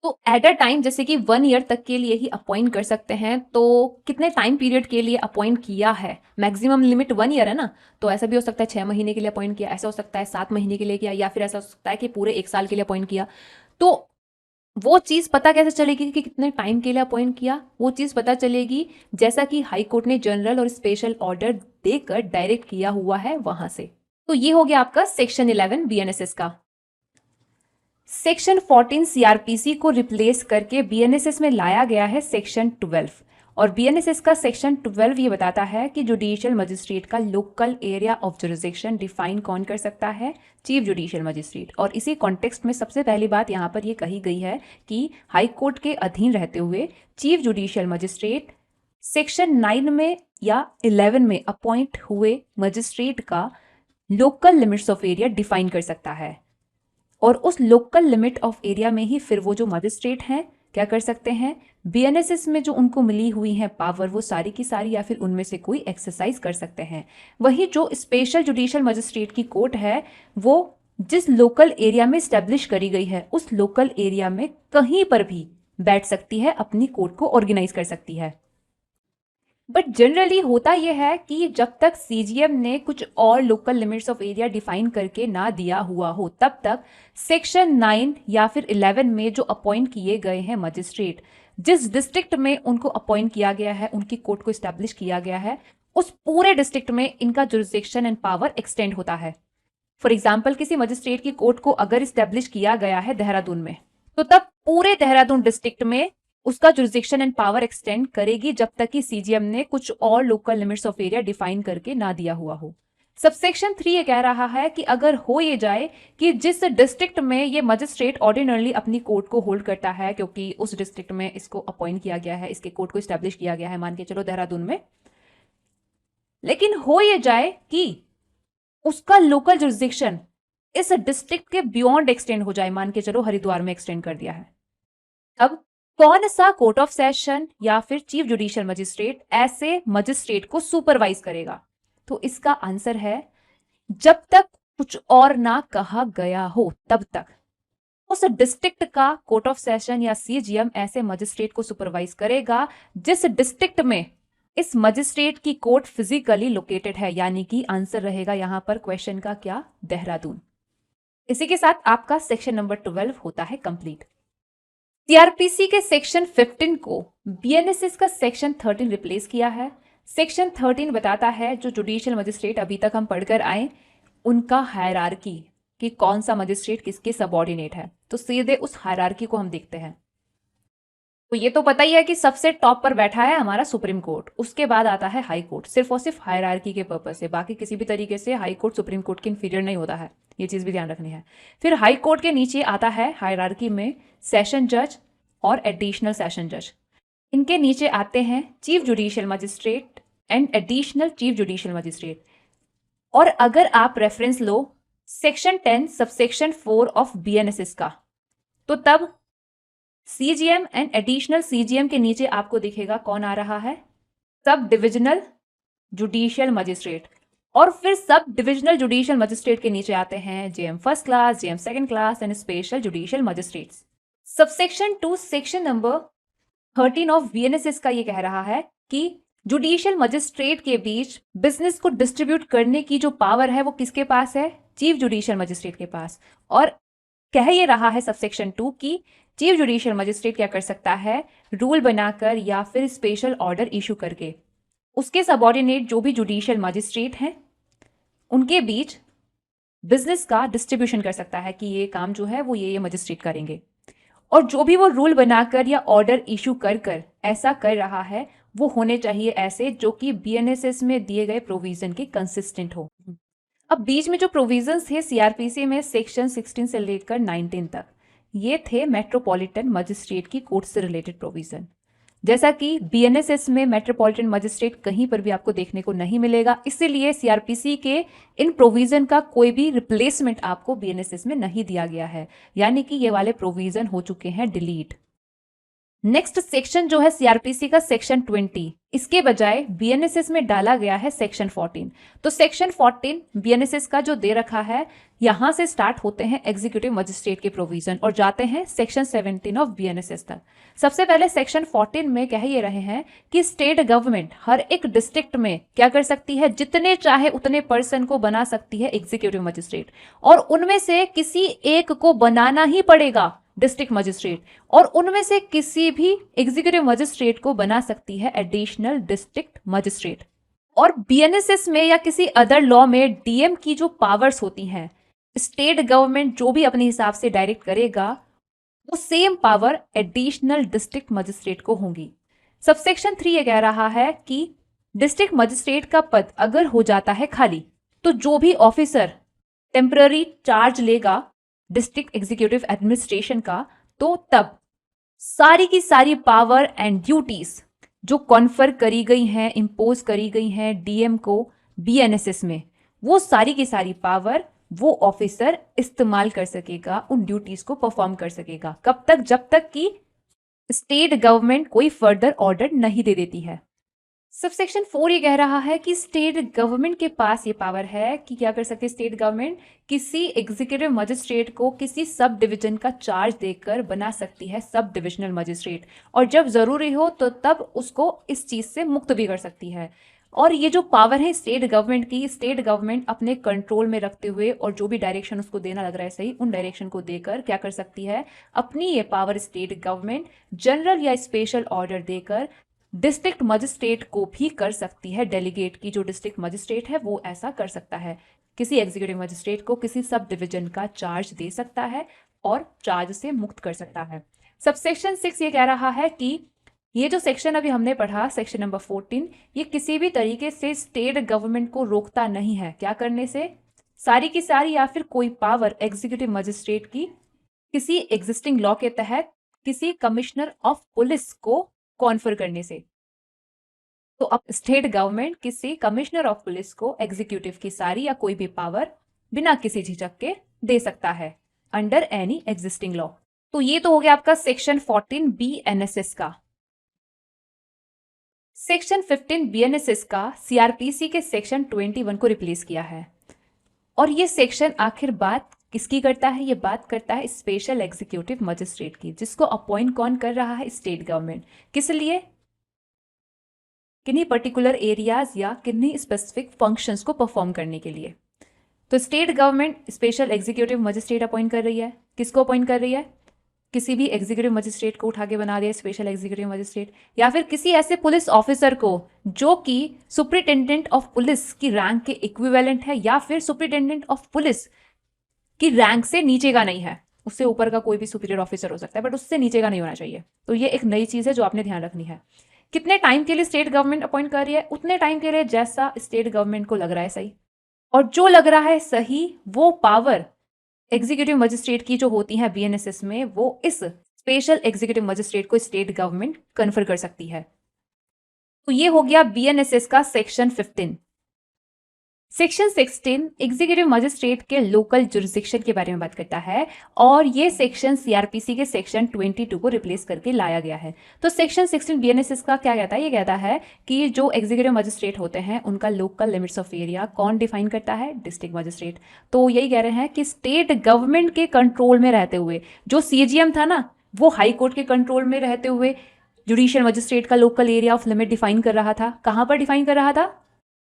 तो एट अ टाइम जैसे कि 1 ईयर तक के लिए ही अपॉइंट कर सकते हैं। तो कितने टाइम पीरियड के लिए अपॉइंट किया है, मैक्सिमम लिमिट 1 ईयर है ना, तो ऐसा भी हो सकता है 6 महीने के लिए अपॉइंट किया, ऐसा हो सकता है 7 महीने के लिए किया, या फिर ऐसा हो सकता है कि पूरे 1 साल के लिए अपॉइंट किया। तो वो चीज पता कैसे चलेगी कि कितने टाइम के लिए अपॉइंट किया, वो चीज पता चलेगी जैसा कि हाई कोर्ट ने जनरल और स्पेशल ऑर्डर देकर डायरेक्ट किया हुआ है वहां से। तो ये हो गया आपका सेक्शन 11 बीएनएसएस का। सेक्शन 14 सीआरपीसी को रिप्लेस करके बीएनएसएस में लाया गया है सेक्शन 12। और बीएनएसएस का सेक्शन 12 ये बताता है कि जुडिशियल मजिस्ट्रेट का local area of jurisdiction define कौन कर सकता है, चीफ जुडिशियल मजिस्ट्रेट। और इसी कॉन्टेक्स्ट में सबसे पहली बात यहाँ पर ये कही गई है कि हाई कोर्ट के अधीन रहते हुए चीफ जुडिशियल मजिस्ट्रेट सेक्शन 9 में या 11 में अपॉइंट हुए मजिस्ट्रेट का local limits of area define कर सकता है। और उस लोकल लिमिट ऑफ एरिया में ही फिर वो जो मजिस्ट्रेट हैं क्या कर सकते हैं, बीएनएसएस में जो उनको मिली हुई है पावर वो सारी की सारी या फिर उनमें से कोई एक्सरसाइज कर सकते हैं। वही जो स्पेशल जुडिशियल मजिस्ट्रेट की कोर्ट है वो जिस लोकल एरिया में स्टैब्लिश करी गई है उस लोकल एरिया में कहीं पर भी बैठ सकती है, अपनी कोर्ट को ऑर्गेनाइज कर सकती है। बट जनरली होता यह है कि जब तक सीजीएम ने कुछ और local limits of area define करके ना दिया हुआ हो तब तक सेक्शन 9 या फिर 11 में जो अपॉइंट किए गए हैं मजिस्ट्रेट, जिस डिस्ट्रिक्ट में उनको अपॉइंट किया गया है, उनकी कोर्ट को स्टैब्लिश किया गया है, उस पूरे डिस्ट्रिक्ट में इनका जुरिसडिक्शन एंड पावर एक्सटेंड होता है। फॉर एग्जाम्पल किसी मजिस्ट्रेट की कोर्ट को अगर स्टैब्लिश किया गया है देहरादून में, तो तब पूरे देहरादून डिस्ट्रिक्ट में उसका जुरिसडिक्शन एंड पावर एक्सटेंड करेगी जब तक कि सीजीएम ने कुछ और local limits of area define करके ना दिया हुआ हो। सबसेक्शन 3 ये कह रहा है कि अगर हो ये जाए कि जिस डिस्ट्रिक्ट में ये मजिस्ट्रेट ऑर्डिनरली अपनी कोर्ट को होल्ड करता है, क्योंकि उस डिस्ट्रिक्ट में इसको अपॉइंट किया गया है, इसके कोर्ट को स्टैब्लिश किया गया है, मान के चलो देहरादून में, लेकिन हो ये जाए कि उसका लोकल जुरिसडिक्शन इस डिस्ट्रिक्ट के बियॉन्ड एक्सटेंड हो जाए, मान के चलो हरिद्वार में एक्सटेंड कर दिया है, अब कौन सा कोर्ट ऑफ सेशन या फिर चीफ जुडिशियल मजिस्ट्रेट ऐसे मजिस्ट्रेट को सुपरवाइज करेगा? तो इसका आंसर है जब तक कुछ और ना कहा गया हो तब तक उस डिस्ट्रिक्ट का कोर्ट ऑफ सेशन या सीजीएम ऐसे मजिस्ट्रेट को सुपरवाइज करेगा जिस डिस्ट्रिक्ट में इस मजिस्ट्रेट की कोर्ट फिजिकली लोकेटेड है। यानी कि आंसर रहेगा यहां पर क्वेश्चन का क्या, देहरादून। इसी के साथ आपका सेक्शन नंबर 12 होता है कंप्लीट। सीआरपीसी के सेक्शन 15 को बीएनएसएस का सेक्शन 13 रिप्लेस किया है। सेक्शन 13 बताता है जो जुडिशियल मजिस्ट्रेट अभी तक हम पढ़कर आए उनका हायरार्की कि कौन सा मजिस्ट्रेट किसके सबऑर्डिनेट है। तो सीधे उस हायरार्की को हम देखते हैं। तो ये तो पता ही है कि सबसे टॉप पर बैठा है हमारा सुप्रीम कोर्ट, उसके बाद आता है हाई कोर्ट, सिर्फ और सिर्फ हायरार्की के पर्पज से। बाकी किसी भी तरीके से हाई कोर्ट सुप्रीम कोर्ट के इंफीरियर नहीं होता है, ये चीज भी ध्यान रखनी है। फिर हाई कोर्ट के नीचे आता है हायरार्की में सेशन जज और एडिशनल सेशन जज। इनके नीचे आते हैं chief judicial magistrate and additional chief judicial magistrate. और अगर आप reference low section 10 subsection 4 of BNSS का, तो तब CGM एंड एडिशनल CGM के नीचे आपको दिखेगा कौन आ रहा है, सब डिविजनल जुडिशियल मजिस्ट्रेट। और फिर सब डिविजनल जुडिशियल मजिस्ट्रेट के नीचे आते हैं JM first class, JM second class and special judicial magistrates. Subsection 2 section number 13 of BNSS का ये कह रहा है कि जुडिशियल मजिस्ट्रेट के बीच बिजनेस को डिस्ट्रीब्यूट करने की जो पावर है वो किसके पास है, चीफ जुडिशियल मजिस्ट्रेट के पास। और कह ये रहा है सबसेक्शन 2 की चीफ जुडिशियल मजिस्ट्रेट क्या कर सकता है, रूल बनाकर या फिर स्पेशल ऑर्डर इशू करके उसके सबऑर्डिनेट जो भी जुडिशियल मजिस्ट्रेट हैं उनके बीच बिजनेस का डिस्ट्रीब्यूशन कर सकता है कि ये काम जो है वो ये मजिस्ट्रेट करेंगे। और जो भी वो रूल बनाकर या ऑर्डर इशू कर कर ऐसा कर रहा है वो होने चाहिए ऐसे जो कि BNSS में दिए गए प्रोविजन के कंसिस्टेंट हो। अब बीच में जो प्रोविजंस थे CRPC में सेक्शन 16 से लेकर 19 तक, ये थे मेट्रोपॉलिटन मजिस्ट्रेट की कोर्ट से रिलेटेड प्रोविजन। जैसा कि BNSS में मेट्रोपॉलिटन मजिस्ट्रेट कहीं पर भी आपको देखने को नहीं मिलेगा, इसीलिए CRPC के इन प्रोविजन का कोई भी रिप्लेसमेंट आपको BNSS में नहीं दिया गया है, यानी कि ये वाले प्रोविजन हो चुके हैं डिलीट। नेक्स्ट सेक्शन जो है CRPC का सेक्शन 20, इसके बजाय BNSS में डाला गया है सेक्शन 14। तो सेक्शन 14 BNSS का जो दे रखा है, यहां से स्टार्ट होते हैं एग्जीक्यूटिव मजिस्ट्रेट के प्रोविजन और जाते हैं सेक्शन 17 ऑफ BNSS तक। सबसे पहले सेक्शन 14 में कह ये रहे हैं कि स्टेट गवर्नमेंट हर एक डिस्ट्रिक्ट में क्या कर सकती है, जितने चाहे उतने पर्सन को बना सकती है एग्जीक्यूटिव मजिस्ट्रेट, और उनमें से किसी एक को बनाना ही पड़ेगा डिस्ट्रिक्ट मजिस्ट्रेट, और उनमें से किसी भी एग्जीक्यूटिव मजिस्ट्रेट को बना सकती है एडिशनल डिस्ट्रिक्ट मजिस्ट्रेट। और BNSS में या किसी अदर लॉ में DM की जो पावर्स होती हैं, स्टेट गवर्नमेंट जो भी अपने हिसाब से डायरेक्ट करेगा वो same power additional district magistrate को होंगी। सबसेक्शन 3 ये कह रहा है कि डिस्ट्रिक्ट मजिस्ट्रेट का पद अगर हो जाता है खाली, तो जो भी ऑफिसर टेम्पररी चार्ज लेगा डिस्ट्रिक्ट एग्जीक्यूटिव एडमिनिस्ट्रेशन का, तो तब सारी की सारी पावर एंड ड्यूटीज जो कॉन्फर करी गई हैं, इंपोज करी गई हैं DM को BNSS में, वो सारी की सारी पावर वो ऑफिसर इस्तेमाल कर सकेगा, उन ड्यूटीज को परफॉर्म कर सकेगा। कब तक, जब तक कि स्टेट गवर्नमेंट कोई फर्दर ऑर्डर नहीं दे देती है। सबसेक्शन 4 ये कह रहा है कि स्टेट गवर्नमेंट के पास ये पावर है कि क्या कर सकते हैं स्टेट गवर्नमेंट, किसी एग्जीक्यूटिव मजिस्ट्रेट को किसी सब डिवीजन का चार्ज देकर बना सकती है सब डिविजनल मजिस्ट्रेट, और जब जरूरी हो तो तब उसको इस चीज से मुक्त भी कर सकती है। और ये जो पावर है स्टेट गवर्नमेंट की, स्टेट गवर्नमेंट अपने कंट्रोल में रखते हुए और जो भी डायरेक्शन उसको देना लग रहा है सही, उन डायरेक्शन को देकर क्या कर सकती है, अपनी ये पावर स्टेट गवर्नमेंट जनरल या स्पेशल ऑर्डर देकर डिस्ट्रिक्ट मजिस्ट्रेट को भी कर सकती है डेलीगेट, की जो डिस्ट्रिक्ट मजिस्ट्रेट है वो ऐसा कर सकता है, किसी एग्जीक्यूटिव मजिस्ट्रेट को किसी सब डिवीजन का चार्ज दे सकता है और चार्ज से मुक्त कर सकता है। सबसेक्शन 6 ये कह रहा है कि ये जो सेक्शन अभी हमने पढ़ा सेक्शन नंबर 14, ये किसी भी तरीके से स्टेट गवर्नमेंट को रोकता नहीं है क्या करने से, सारी की सारी या फिर कोई पावर एग्जीक्यूटिव मजिस्ट्रेट की किसी एग्जिस्टिंग लॉ के तहत किसी कमिश्नर ऑफ पुलिस को कॉन्फर करने से। तो अब स्टेट गवर्नमेंट किसी कमिश्नर ऑफ पुलिस को एग्जीक्यूटिव की सारी या कोई भी पावर बिना किसी झिझक के दे सकता है अंडर एनी एग्जिस्टिंग लॉ। तो ये तो हो गया आपका सेक्शन 14 BNSS का। सेक्शन 15 BNSS का CRPC के सेक्शन 21 को रिप्लेस किया है। और ये सेक्शन आखिर बात किसकी करता है, ये बात करता है स्पेशल एग्जीक्यूटिव मजिस्ट्रेट की, जिसको अपॉइंट कौन कर रहा है, स्टेट गवर्नमेंट। किस लिए, किन्हीं पर्टिकुलर एरियाज या किन्हीं स्पेसिफिक फंक्शंस को परफॉर्म करने के लिए। तो state government special executive magistrate appoint कर रही है, किसको अपॉइंट कर रही है, किसी भी एग्जीक्यूटिव मजिस्ट्रेट को उठा के बना दिया स्पेशल एग्जीक्यूटिव मजिस्ट्रेट, या फिर किसी ऐसे पुलिस ऑफिसर को जो कि सुपरिटेंडेंट ऑफ पुलिस की रैंक के इक्विवेलेंट है या फिर सुपरिटेंडेंट ऑफ पुलिस की रैंक से नीचे का नहीं है, उससे ऊपर का कोई भी सुपीरियर ऑफिसर हो सकता है बट उससे नीचे का नहीं होना चाहिए। तो ये एक नई चीज है जो आपने ध्यान रखनी है। कितने टाइम के लिए स्टेट गवर्नमेंट अपॉइंट कर रही है, उतने टाइम के लिए जैसा स्टेट गवर्नमेंट को लग रहा है सही, और जो लग रहा है सही वो पावर एग्जीक्यूटिव मजिस्ट्रेट की जो होती है BNSS में, वो इस स्पेशल एग्जीक्यूटिव मजिस्ट्रेट को स्टेट गवर्नमेंट कन्फर कर सकती है। तो ये हो गया BNSS का सेक्शन 15। सेक्शन 16 एग्जीक्यूटिव मजिस्ट्रेट के लोकल जुरिस्डिक्शन के बारे में बात करता है और ये सेक्शन सीआरपीसी के सेक्शन 22 को रिप्लेस करके लाया गया है। तो सेक्शन 16 बीएनएसएस का क्या कहता है? ये कहता है कि जो एग्जीक्यूटिव मजिस्ट्रेट होते हैं उनका लोकल लिमिट्स ऑफ एरिया कौन डिफाइन करता है? District magistrate. तो यही कह रहे हैं कि स्टेट गवर्नमेंट के कंट्रोल में रहते हुए जो सीजीएम था ना, वो हाई कोर्ट के कंट्रोल में रहते हुए जुडिशियल मजिस्ट्रेट का local area of limit define कर रहा था। कहां पर डिफाइन कर रहा था?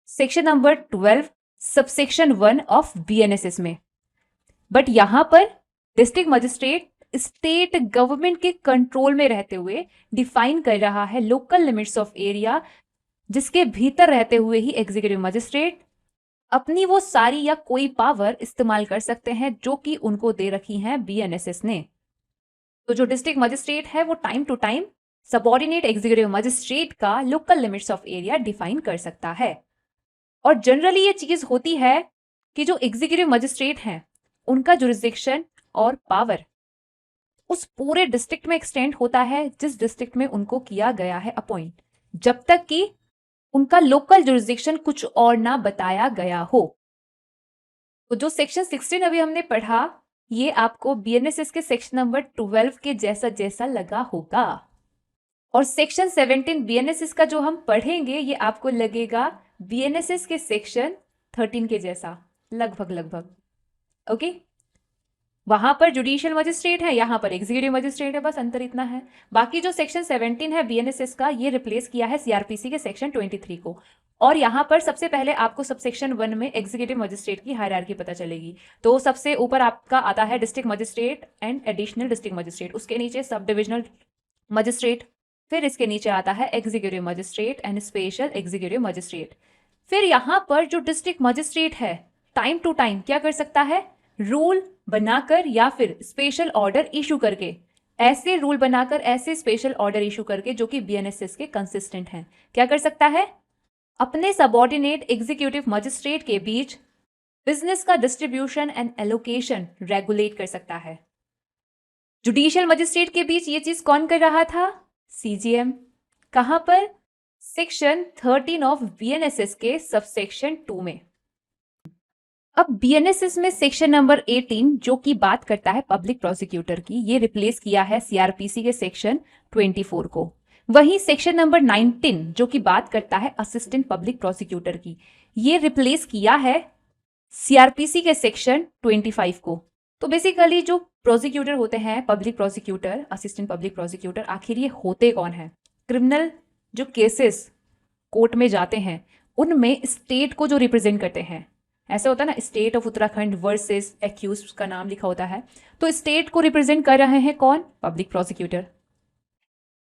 Section number 12 subsection 1 of BNSS में। बट यहां पर डिस्ट्रिक्ट मजिस्ट्रेट स्टेट गवर्नमेंट के कंट्रोल में रहते हुए डिफाइन कर रहा है लोकल लिमिट्स ऑफ एरिया, जिसके भीतर रहते हुए ही एग्जीक्यूटिव मजिस्ट्रेट अपनी वो सारी या कोई पावर इस्तेमाल कर सकते हैं जो कि उनको दे रखी हैं बीएनएसएस ने। तो जो डिस्ट्रिक्ट मजिस्ट्रेट है वो time to time subordinate executive magistrate का local limits of area define कर सकता है। और जनरली ये चीज होती है कि जो एग्जीक्यूटिव मजिस्ट्रेट हैं उनका जुरिस्डिक्शन और पावर उस पूरे डिस्ट्रिक्ट में एक्सटेंड होता है जिस डिस्ट्रिक्ट में उनको किया गया है अपॉइंट, जब तक कि उनका लोकल जुरिस्डिक्शन कुछ और ना बताया गया हो। तो जो सेक्शन 16 अभी हमने पढ़ा ये आपको बीएनएसएस के सेक्शन नंबर 12 के जैसा जैसा लगा होगा। और सेक्शन 17 बीएनएसएस का जो हम पढ़ेंगे ये आपको लगेगा बीएनएसएस के सेक्शन 13 के जैसा, लगभग। ओके, वहां पर जुडिशियल मजिस्ट्रेट है, यहां पर एग्जीक्यूटिव मजिस्ट्रेट है, बस अंतर इतना है। बाकी जो सेक्शन 17 है बीएनएसएस का ये रिप्लेस किया है सीआरपीसी के सेक्शन 23 को। और यहां पर सबसे पहले आपको सबसेक्शन 1 में एग्जीक्यूटिव मजिस्ट्रेट की हायरार्की पता चलेगी। तो सबसे ऊपर आपका आता है district magistrate and additional district magistrate, उसके नीचे सब डिविजनल मजिस्ट्रेट, फिर इसके नीचे आता है executive magistrate and special executive magistrate. फिर यहां पर जो डिस्ट्रिक्ट मजिस्ट्रेट है टाइम टू टाइम क्या कर सकता है? रूल बनाकर या फिर स्पेशल ऑर्डर इशू करके, ऐसे रूल बनाकर ऐसे स्पेशल ऑर्डर इशू करके जो कि बीएनएसएस के कंसिस्टेंट हैं, क्या कर सकता है? अपने सबऑर्डिनेट एग्जीक्यूटिव मजिस्ट्रेट के बीच बिजनेस का डिस्ट्रीब्यूशन एंड एलोकेशन रेगुलेट कर सकता है। जुडिशियल मजिस्ट्रेट के बीच ये चीज कौन कर रहा था? सीजीएम। कहां पर? सेक्शन 13 ऑफ बीएनएसएस के सबसेक्शन 2 में। अब बीएनएसएस में सेक्शन नंबर 18 जो कि बात करता है पब्लिक प्रोसिक्यूटर की, ये रिप्लेस किया है सीआरपीसी के सेक्शन 24 को। वहीं सेक्शन नंबर 19 जो कि बात करता है असिस्टेंट पब्लिक प्रोसिक्यूटर की, ये रिप्लेस किया है सीआरपीसी के सेक्शन 25 को। तो बेसिकली जो प्रोसिक्यूटर होते हैं, public prosecutor, assistant public prosecutor, आखिर ये होते कौन है? क्रिमिनल जो केसेस कोर्ट में जाते हैं उनमें स्टेट को जो रिप्रेजेंट करते हैं, ऐसा होता है ना, state of Uttarakhand versus accused का नाम लिखा होता है, तो स्टेट को रिप्रेजेंट कर रहे हैं कौन? Public prosecutor.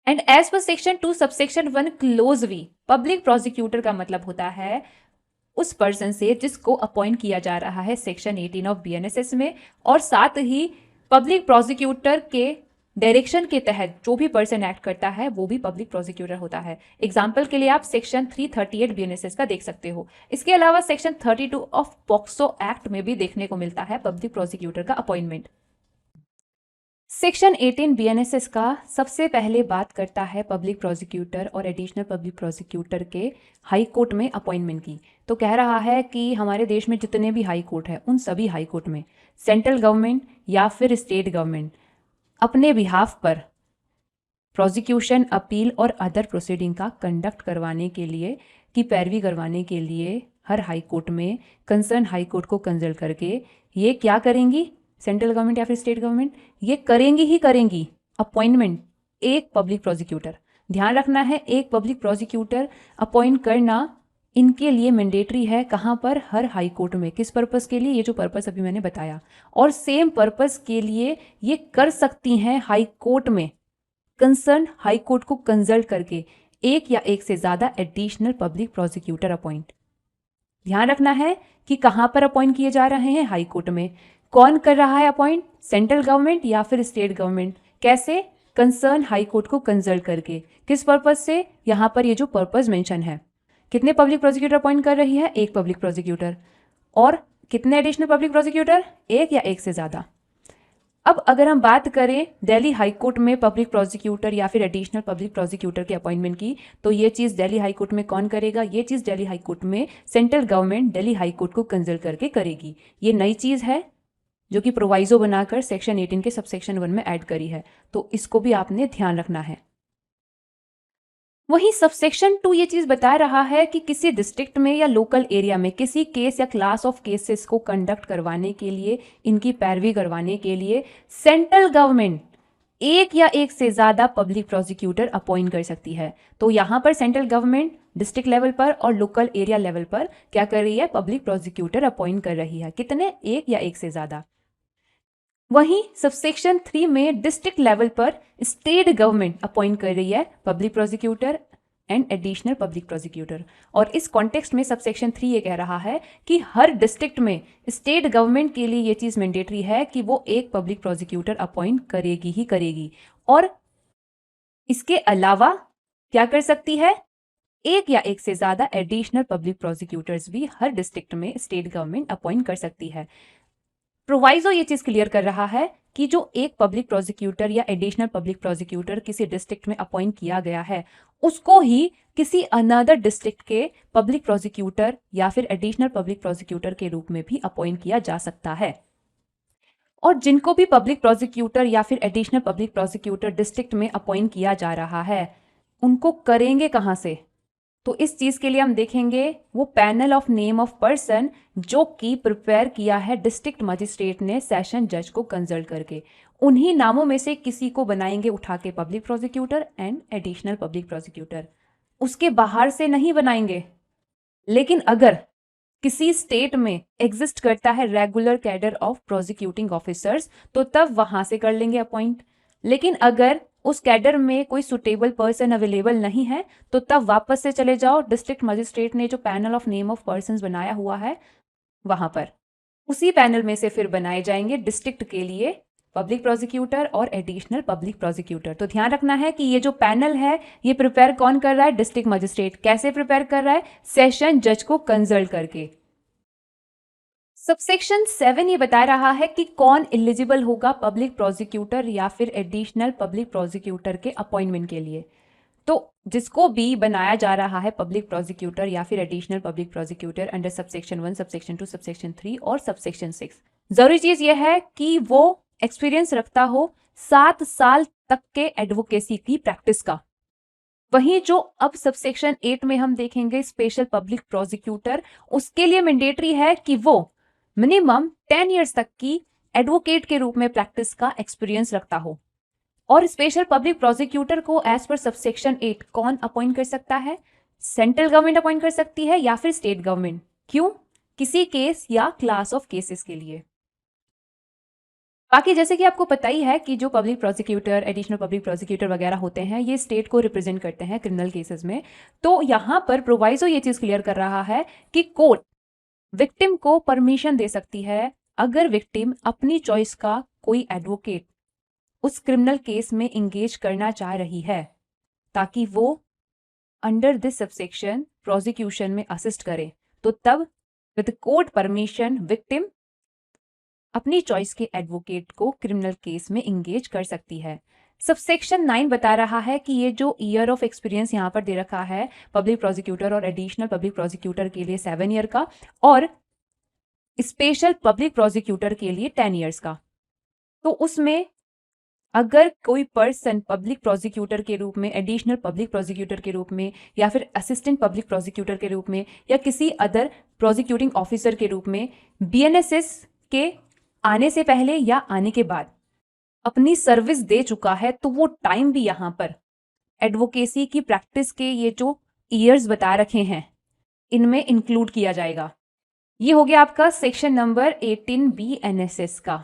And as per section 2 subsection 1 clause V, public prosecutor का मतलब होता है उस पर्सन से जिसको अपॉइंट किया जा रहा है सेक्शन 18 ऑफ बीएनएसएस में, और साथ ही पब्लिक प्रोसिक्यूटर के डायरेक्शन के तहत जो भी पर्सन एक्ट करता है वो भी पब्लिक प्रोसिक्यूटर होता है। एग्जाम्पल के लिए आप सेक्शन 338 बीएनएसएस का देख सकते हो। इसके अलावा सेक्शन 32 ऑफ पॉक्सो एक्ट में भी देखने को मिलता है पब्लिक प्रोसिक्यूटर का अपॉइंटमेंट। सेक्शन 18 बीएनएसएस का सबसे पहले बात करता है पब्लिक प्रोसिक्यूटर और एडिशनल पब्लिक प्रोसिक्यूटर के हाई कोर्ट में अपॉइंटमेंट की। तो कह रहा है कि हमारे देश में जितने भी हाई कोर्ट है उन सभी हाई कोर्ट में सेंट्रल गवर्नमेंट या फिर स्टेट गवर्नमेंट अपने बिहाफ पर प्रोसिक्यूशन, अपील और अदर प्रोसीडिंग का कंडक्ट करवाने के लिए, की पैरवी करवाने के लिए हर हाई कोर्ट में कंसर्न हाई कोर्ट को कंसल्ट करके ये क्या करेंगी? सेंट्रल गवर्नमेंट या फिर स्टेट गवर्नमेंट ये करेंगी ही करेंगी अपॉइंटमेंट एक पब्लिक प्रोसिक्यूटर। ध्यान रखना है, एक पब्लिक प्रोसिक्यूटर अपॉइंट करना इनके लिए मैंडेटरी है। कहाँ पर? हर हाई कोर्ट में। किस पर्पस के लिए? ये जो पर्पस अभी मैंने बताया। और सेम पर्पस के लिए ये कर सकती हैं हाई कोर्ट में कंसर्न हाई कोर्ट को कंसल्ट करके एक या एक से ज्यादा एडिशनल पब्लिक प्रोसिक्यूटर अपॉइंट। ध्यान रखना है कि कहाँ पर अपॉइंट किए जा रहे हैं? हाई कोर्ट में। कौन कर रहा है अपॉइंट? सेंट्रल गवर्नमेंट या फिर स्टेट गवर्नमेंट। कैसे? कंसर्न हाई कोर्ट को कंसल्ट करके। किस पर्पस से? यहाँ पर ये जो पर्पस मेंशन है। कितने पब्लिक प्रोसिक्यूटर अपॉइंट कर रही है? एक पब्लिक प्रोसिक्यूटर। और कितने एडिशनल पब्लिक प्रोसिक्यूटर? एक या एक से ज्यादा। अब अगर हम बात करें दिल्ली हाई कोर्ट में पब्लिक प्रोसिक्यूटर या फिर एडिशनल पब्लिक प्रोसिक्यूटर के अपॉइंटमेंट की, तो ये चीज़ दिल्ली हाई कोर्ट में कौन करेगा? ये चीज़ दिल्ली हाई कोर्ट में central government Delhi high court को कंसल्ट करके करेगी। ये नई चीज़ है जो कि प्रोवाइजो बनाकर सेक्शन 18 के सबसेक्शन 1 में ऐड करी है, तो इसको भी आपने ध्यान रखना है। वहीं सबसेक्शन 2 ये चीज बता रहा है कि किसी डिस्ट्रिक्ट में या लोकल एरिया में किसी केस या क्लास ऑफ केसेस को कंडक्ट करवाने के लिए, इनकी पैरवी करवाने के लिए सेंट्रल गवर्नमेंट एक या एक से ज्यादा पब्लिक प्रोसिक्यूटर अपॉइंट कर सकती है। तो यहां पर सेंट्रल गवर्नमेंट डिस्ट्रिक्ट लेवल पर और लोकल एरिया लेवल पर क्या कर रही है? पब्लिक प्रोसिक्यूटर अपॉइंट कर रही है। कितने? एक या एक से ज्यादा। वहीं सबसेक्शन 3 में डिस्ट्रिक्ट लेवल पर स्टेट गवर्नमेंट अपॉइंट कर रही है public prosecutor and additional public prosecutor. और इस कॉन्टेक्स्ट में सबसेक्शन 3 ये कह रहा है कि हर डिस्ट्रिक्ट में स्टेट गवर्नमेंट के लिए ये चीज मैंडेटरी है कि वो एक पब्लिक प्रोसिक्यूटर अपॉइंट करेगी ही करेगी। और इसके अलावा क्या कर सकती है? एक या एक से ज्यादा एडिशनल पब्लिक प्रोसिक्यूटर्स भी हर डिस्ट्रिक्ट में स्टेट गवर्नमेंट अपॉइंट कर सकती है। प्रोवाइजो ये चीज क्लियर कर रहा है कि जो एक पब्लिक प्रोसिक्यूटर या एडिशनल पब्लिक प्रोसिक्यूटर किसी डिस्ट्रिक्ट में अपॉइंट किया गया है, उसको ही किसी अनदर डिस्ट्रिक्ट के पब्लिक प्रोसिक्यूटर या फिर एडिशनल पब्लिक प्रोसिक्यूटर के रूप में भी अपॉइंट किया जा सकता है। और जिनको भी पब्लिक प्रोसिक्यूटर या फिर एडिशनल पब्लिक प्रोसिक्यूटर डिस्ट्रिक्ट में अपॉइंट किया जा रहा है, उनको करेंगे कहां से? तो इस चीज के लिए हम देखेंगे वो panel of name of person जो कि प्रिपेयर किया है डिस्ट्रिक्ट मजिस्ट्रेट ने सेशन जज को कंसल्ट करके। उन्हीं नामों में से किसी को बनाएंगे उठा के public prosecutor and additional public prosecutor. उसके बाहर से नहीं बनाएंगे। लेकिन अगर किसी स्टेट में एग्जिस्ट करता है regular cadre of prosecuting officers, तो तब वहां से कर लेंगे अपॉइंट। लेकिन अगर उस कैडर में कोई सुटेबल पर्सन अवेलेबल नहीं है, तो तब वापस से चले जाओ डिस्ट्रिक्ट मजिस्ट्रेट ने जो panel of name of persons बनाया हुआ है वहां पर। उसी पैनल में से फिर बनाए जाएंगे डिस्ट्रिक्ट के लिए पब्लिक प्रोसिक्यूटर और एडिशनल पब्लिक प्रोसिक्यूटर। तो ध्यान रखना है कि ये जो पैनल है ये प्रिपेयर कौन कर रहा है? District magistrate. कैसे प्रिपेयर कर रहा है? सेशन जज को कंसल्ट करके। सबसेक्शन 7 ये बता रहा है कि कौन एलिजिबल होगा पब्लिक प्रोसिक्यूटर या फिर एडिशनल पब्लिक प्रोसिक्यूटर के अपॉइंटमेंट के लिए। तो जिसको भी बनाया जा रहा है पब्लिक प्रोसिक्यूटर या फिर additional public prosecutor under subsection 1, subsection 2, subsection 3 और सबसेक्शन 6, जरूरी चीज यह है कि वो एक्सपीरियंस रखता हो 7 साल तक के एडवोकेसी की प्रैक्टिस का। वहीं जो अब सबसेक्शन 8 में हम देखेंगे स्पेशल पब्लिक प्रोसिक्यूटर, उसके लिए मैंडेटरी है कि वो मिनिमम 10 इयर्स तक की एडवोकेट के रूप में प्रैक्टिस का एक्सपीरियंस रखता हो। और स्पेशल पब्लिक प्रोसिक्यूटर को एज पर सबसेक्शन 8 कौन अपॉइंट कर सकता है? सेंट्रल गवर्नमेंट अपॉइंट कर सकती है या फिर स्टेट गवर्नमेंट। क्यों? किसी केस या क्लास ऑफ केसेस के लिए। बाकी जैसे कि आपको पता ही है कि जो public prosecutor, additional public prosecutor वगैरह होते हैं, ये स्टेट को रिप्रेजेंट करते हैं क्रिमिनल केसेस में। तो यहां पर प्रोवाइजो ये चीज क्लियर कर रहा है कि कोर्ट विक्टिम को परमिशन दे सकती है अगर विक्टिम अपनी चॉइस का कोई एडवोकेट उस क्रिमिनल केस में इंगेज करना चाह रही है, ताकि वो अंडर दिस सबसेक्शन प्रोसिक्यूशन में असिस्ट करे। तो तब विद कोर्ट परमिशन विक्टिम अपनी चॉइस के एडवोकेट को क्रिमिनल केस में इंगेज कर सकती है। सबसेक्शन 9 बता रहा है कि ये जो ईयर ऑफ एक्सपीरियंस यहाँ पर दे रखा है पब्लिक प्रोसिक्यूटर और एडिशनल पब्लिक प्रोसिक्यूटर के लिए 7 ईयर का और स्पेशल पब्लिक प्रोसिक्यूटर के लिए 10 ईयर्स का। तो उसमें अगर कोई पर्सन पब्लिक प्रोसिक्यूटर के रूप में, एडिशनल पब्लिक प्रोसिक्यूटर के रूप में या फिर असिस्टेंट पब्लिक प्रोसिक्यूटर के रूप में या किसी अदर प्रोसिक्यूटिंग ऑफिसर के रूप में बीएनएसएस के आने से पहले या आने के बाद अपनी सर्विस दे चुका है, तो वो टाइम भी यहां पर एडवोकेसी की प्रैक्टिस के ये जो ईयर्स बता रखे हैं इनमें इंक्लूड किया जाएगा। ये हो गया आपका सेक्शन नंबर 18 बीएनएसएस का।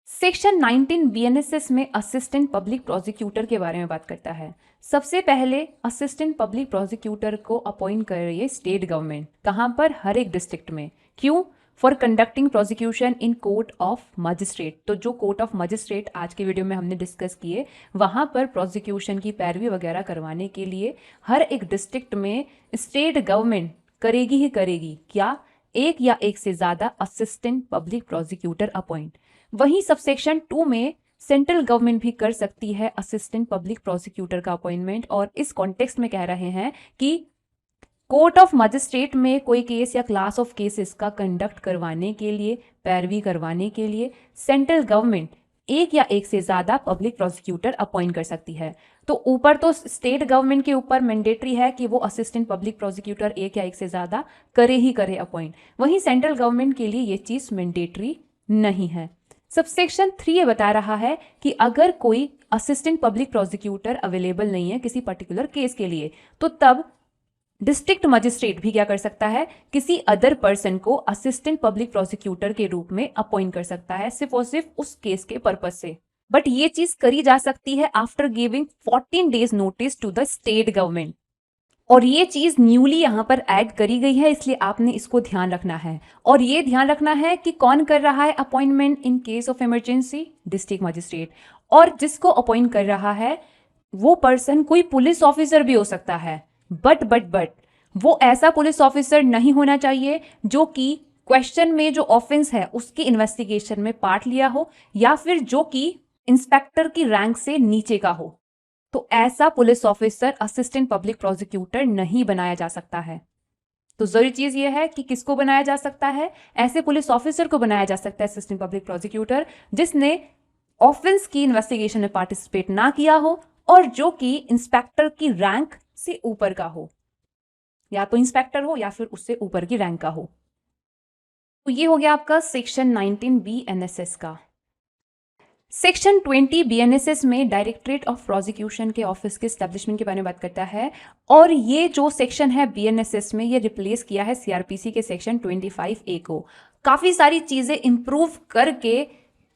सेक्शन 19 बीएनएसएस में असिस्टेंट पब्लिक प्रोसिक्यूटर के बारे में बात करता है। सबसे पहले असिस्टेंट पब्लिक प्रोसिक्यूटर को अपॉइंट कर रही है स्टेट गवर्नमेंट। कहां पर? हर एक डिस्ट्रिक्ट में। क्यों? For conducting prosecution in court of magistrate. तो जो कोर्ट ऑफ मजिस्ट्रेट आज के वीडियो में हमने डिस्कस किए, वहां पर प्रोसिक्यूशन की पैरवी वगैरह करवाने के लिए हर एक डिस्ट्रिक्ट में स्टेट गवर्नमेंट करेगी ही करेगी क्या? एक या एक से ज्यादा असिस्टेंट पब्लिक प्रोसिक्यूटर अपॉइंट। वहीं सबसेक्शन 2 में सेंट्रल गवर्नमेंट भी कर सकती है असिस्टेंट पब्लिक प्रोसिक्यूटर का अपॉइंटमेंट, और इस कॉन्टेक्स्ट में कह रहे हैं कि कोर्ट ऑफ मजिस्ट्रेट में कोई केस या क्लास ऑफ केसेस का कंडक्ट करवाने के लिए, पैरवी करवाने के लिए सेंट्रल गवर्नमेंट एक या एक से ज्यादा पब्लिक प्रोसिक्यूटर अपॉइंट कर सकती है। तो ऊपर तो स्टेट गवर्नमेंट के ऊपर मैंडेटरी है कि वो असिस्टेंट पब्लिक प्रोसिक्यूटर एक या एक से ज्यादा करे ही करे अपॉइंट, वहीं सेंट्रल गवर्नमेंट के लिए ये चीज मैंडेटरी नहीं है। सबसेक्शन 3 ये बता रहा है कि अगर कोई असिस्टेंट पब्लिक प्रोसिक्यूटर अवेलेबल नहीं है किसी पर्टिकुलर केस के लिए, तो तब डिस्ट्रिक्ट मजिस्ट्रेट भी क्या कर सकता है, किसी अदर पर्सन को असिस्टेंट पब्लिक प्रोसिक्यूटर के रूप में अपॉइंट कर सकता है, सिर्फ और सिर्फ उस केस के पर्पज से। बट ये चीज करी जा सकती है after giving 14 days notice to the state government, और ये चीज न्यूली यहाँ पर ऐड करी गई है, इसलिए आपने इसको ध्यान रखना है। और ये ध्यान रखना है कि कौन कर रहा है appointment in case of emergency, district magistrate, और जिसको अपॉइंट कर रहा है वो पर्सन कोई पुलिस ऑफिसर भी हो सकता है, बट वो ऐसा पुलिस ऑफिसर नहीं होना चाहिए जो कि क्वेश्चन में जो ऑफेंस है उसकी इन्वेस्टिगेशन में पार्ट लिया हो, या फिर जो कि इंस्पेक्टर की रैंक से नीचे का हो। तो ऐसा police officer assistant public prosecutor नहीं बनाया जा सकता है। तो जरूरी चीज ये है कि किसको बनाया जा सकता है, ऐसे पुलिस ऑफिसर को बनाया जा सकता है असिस्टेंट पब्लिक प्रोसिक्यूटर जिसने ऑफेंस की इन्वेस्टिगेशन में पार्टिसिपेट ना किया हो, और जो कि इंस्पेक्टर की रैंक से ऊपर का हो, या तो इंस्पेक्टर हो या फिर उससे ऊपर की रैंक का हो। तो ये हो गया आपका सेक्शन 19 BNSS का। सेक्शन 20 BNSS में डायरेक्टरेट ऑफ प्रोसिक्यूशन के ऑफिस के एस्टेब्लिशमेंट के बारे में बात करता है, और ये जो सेक्शन है BNSS में ये रिप्लेस किया है CRPC के सेक्शन 25A को। काफी सारी चीजें इंप्रूव करके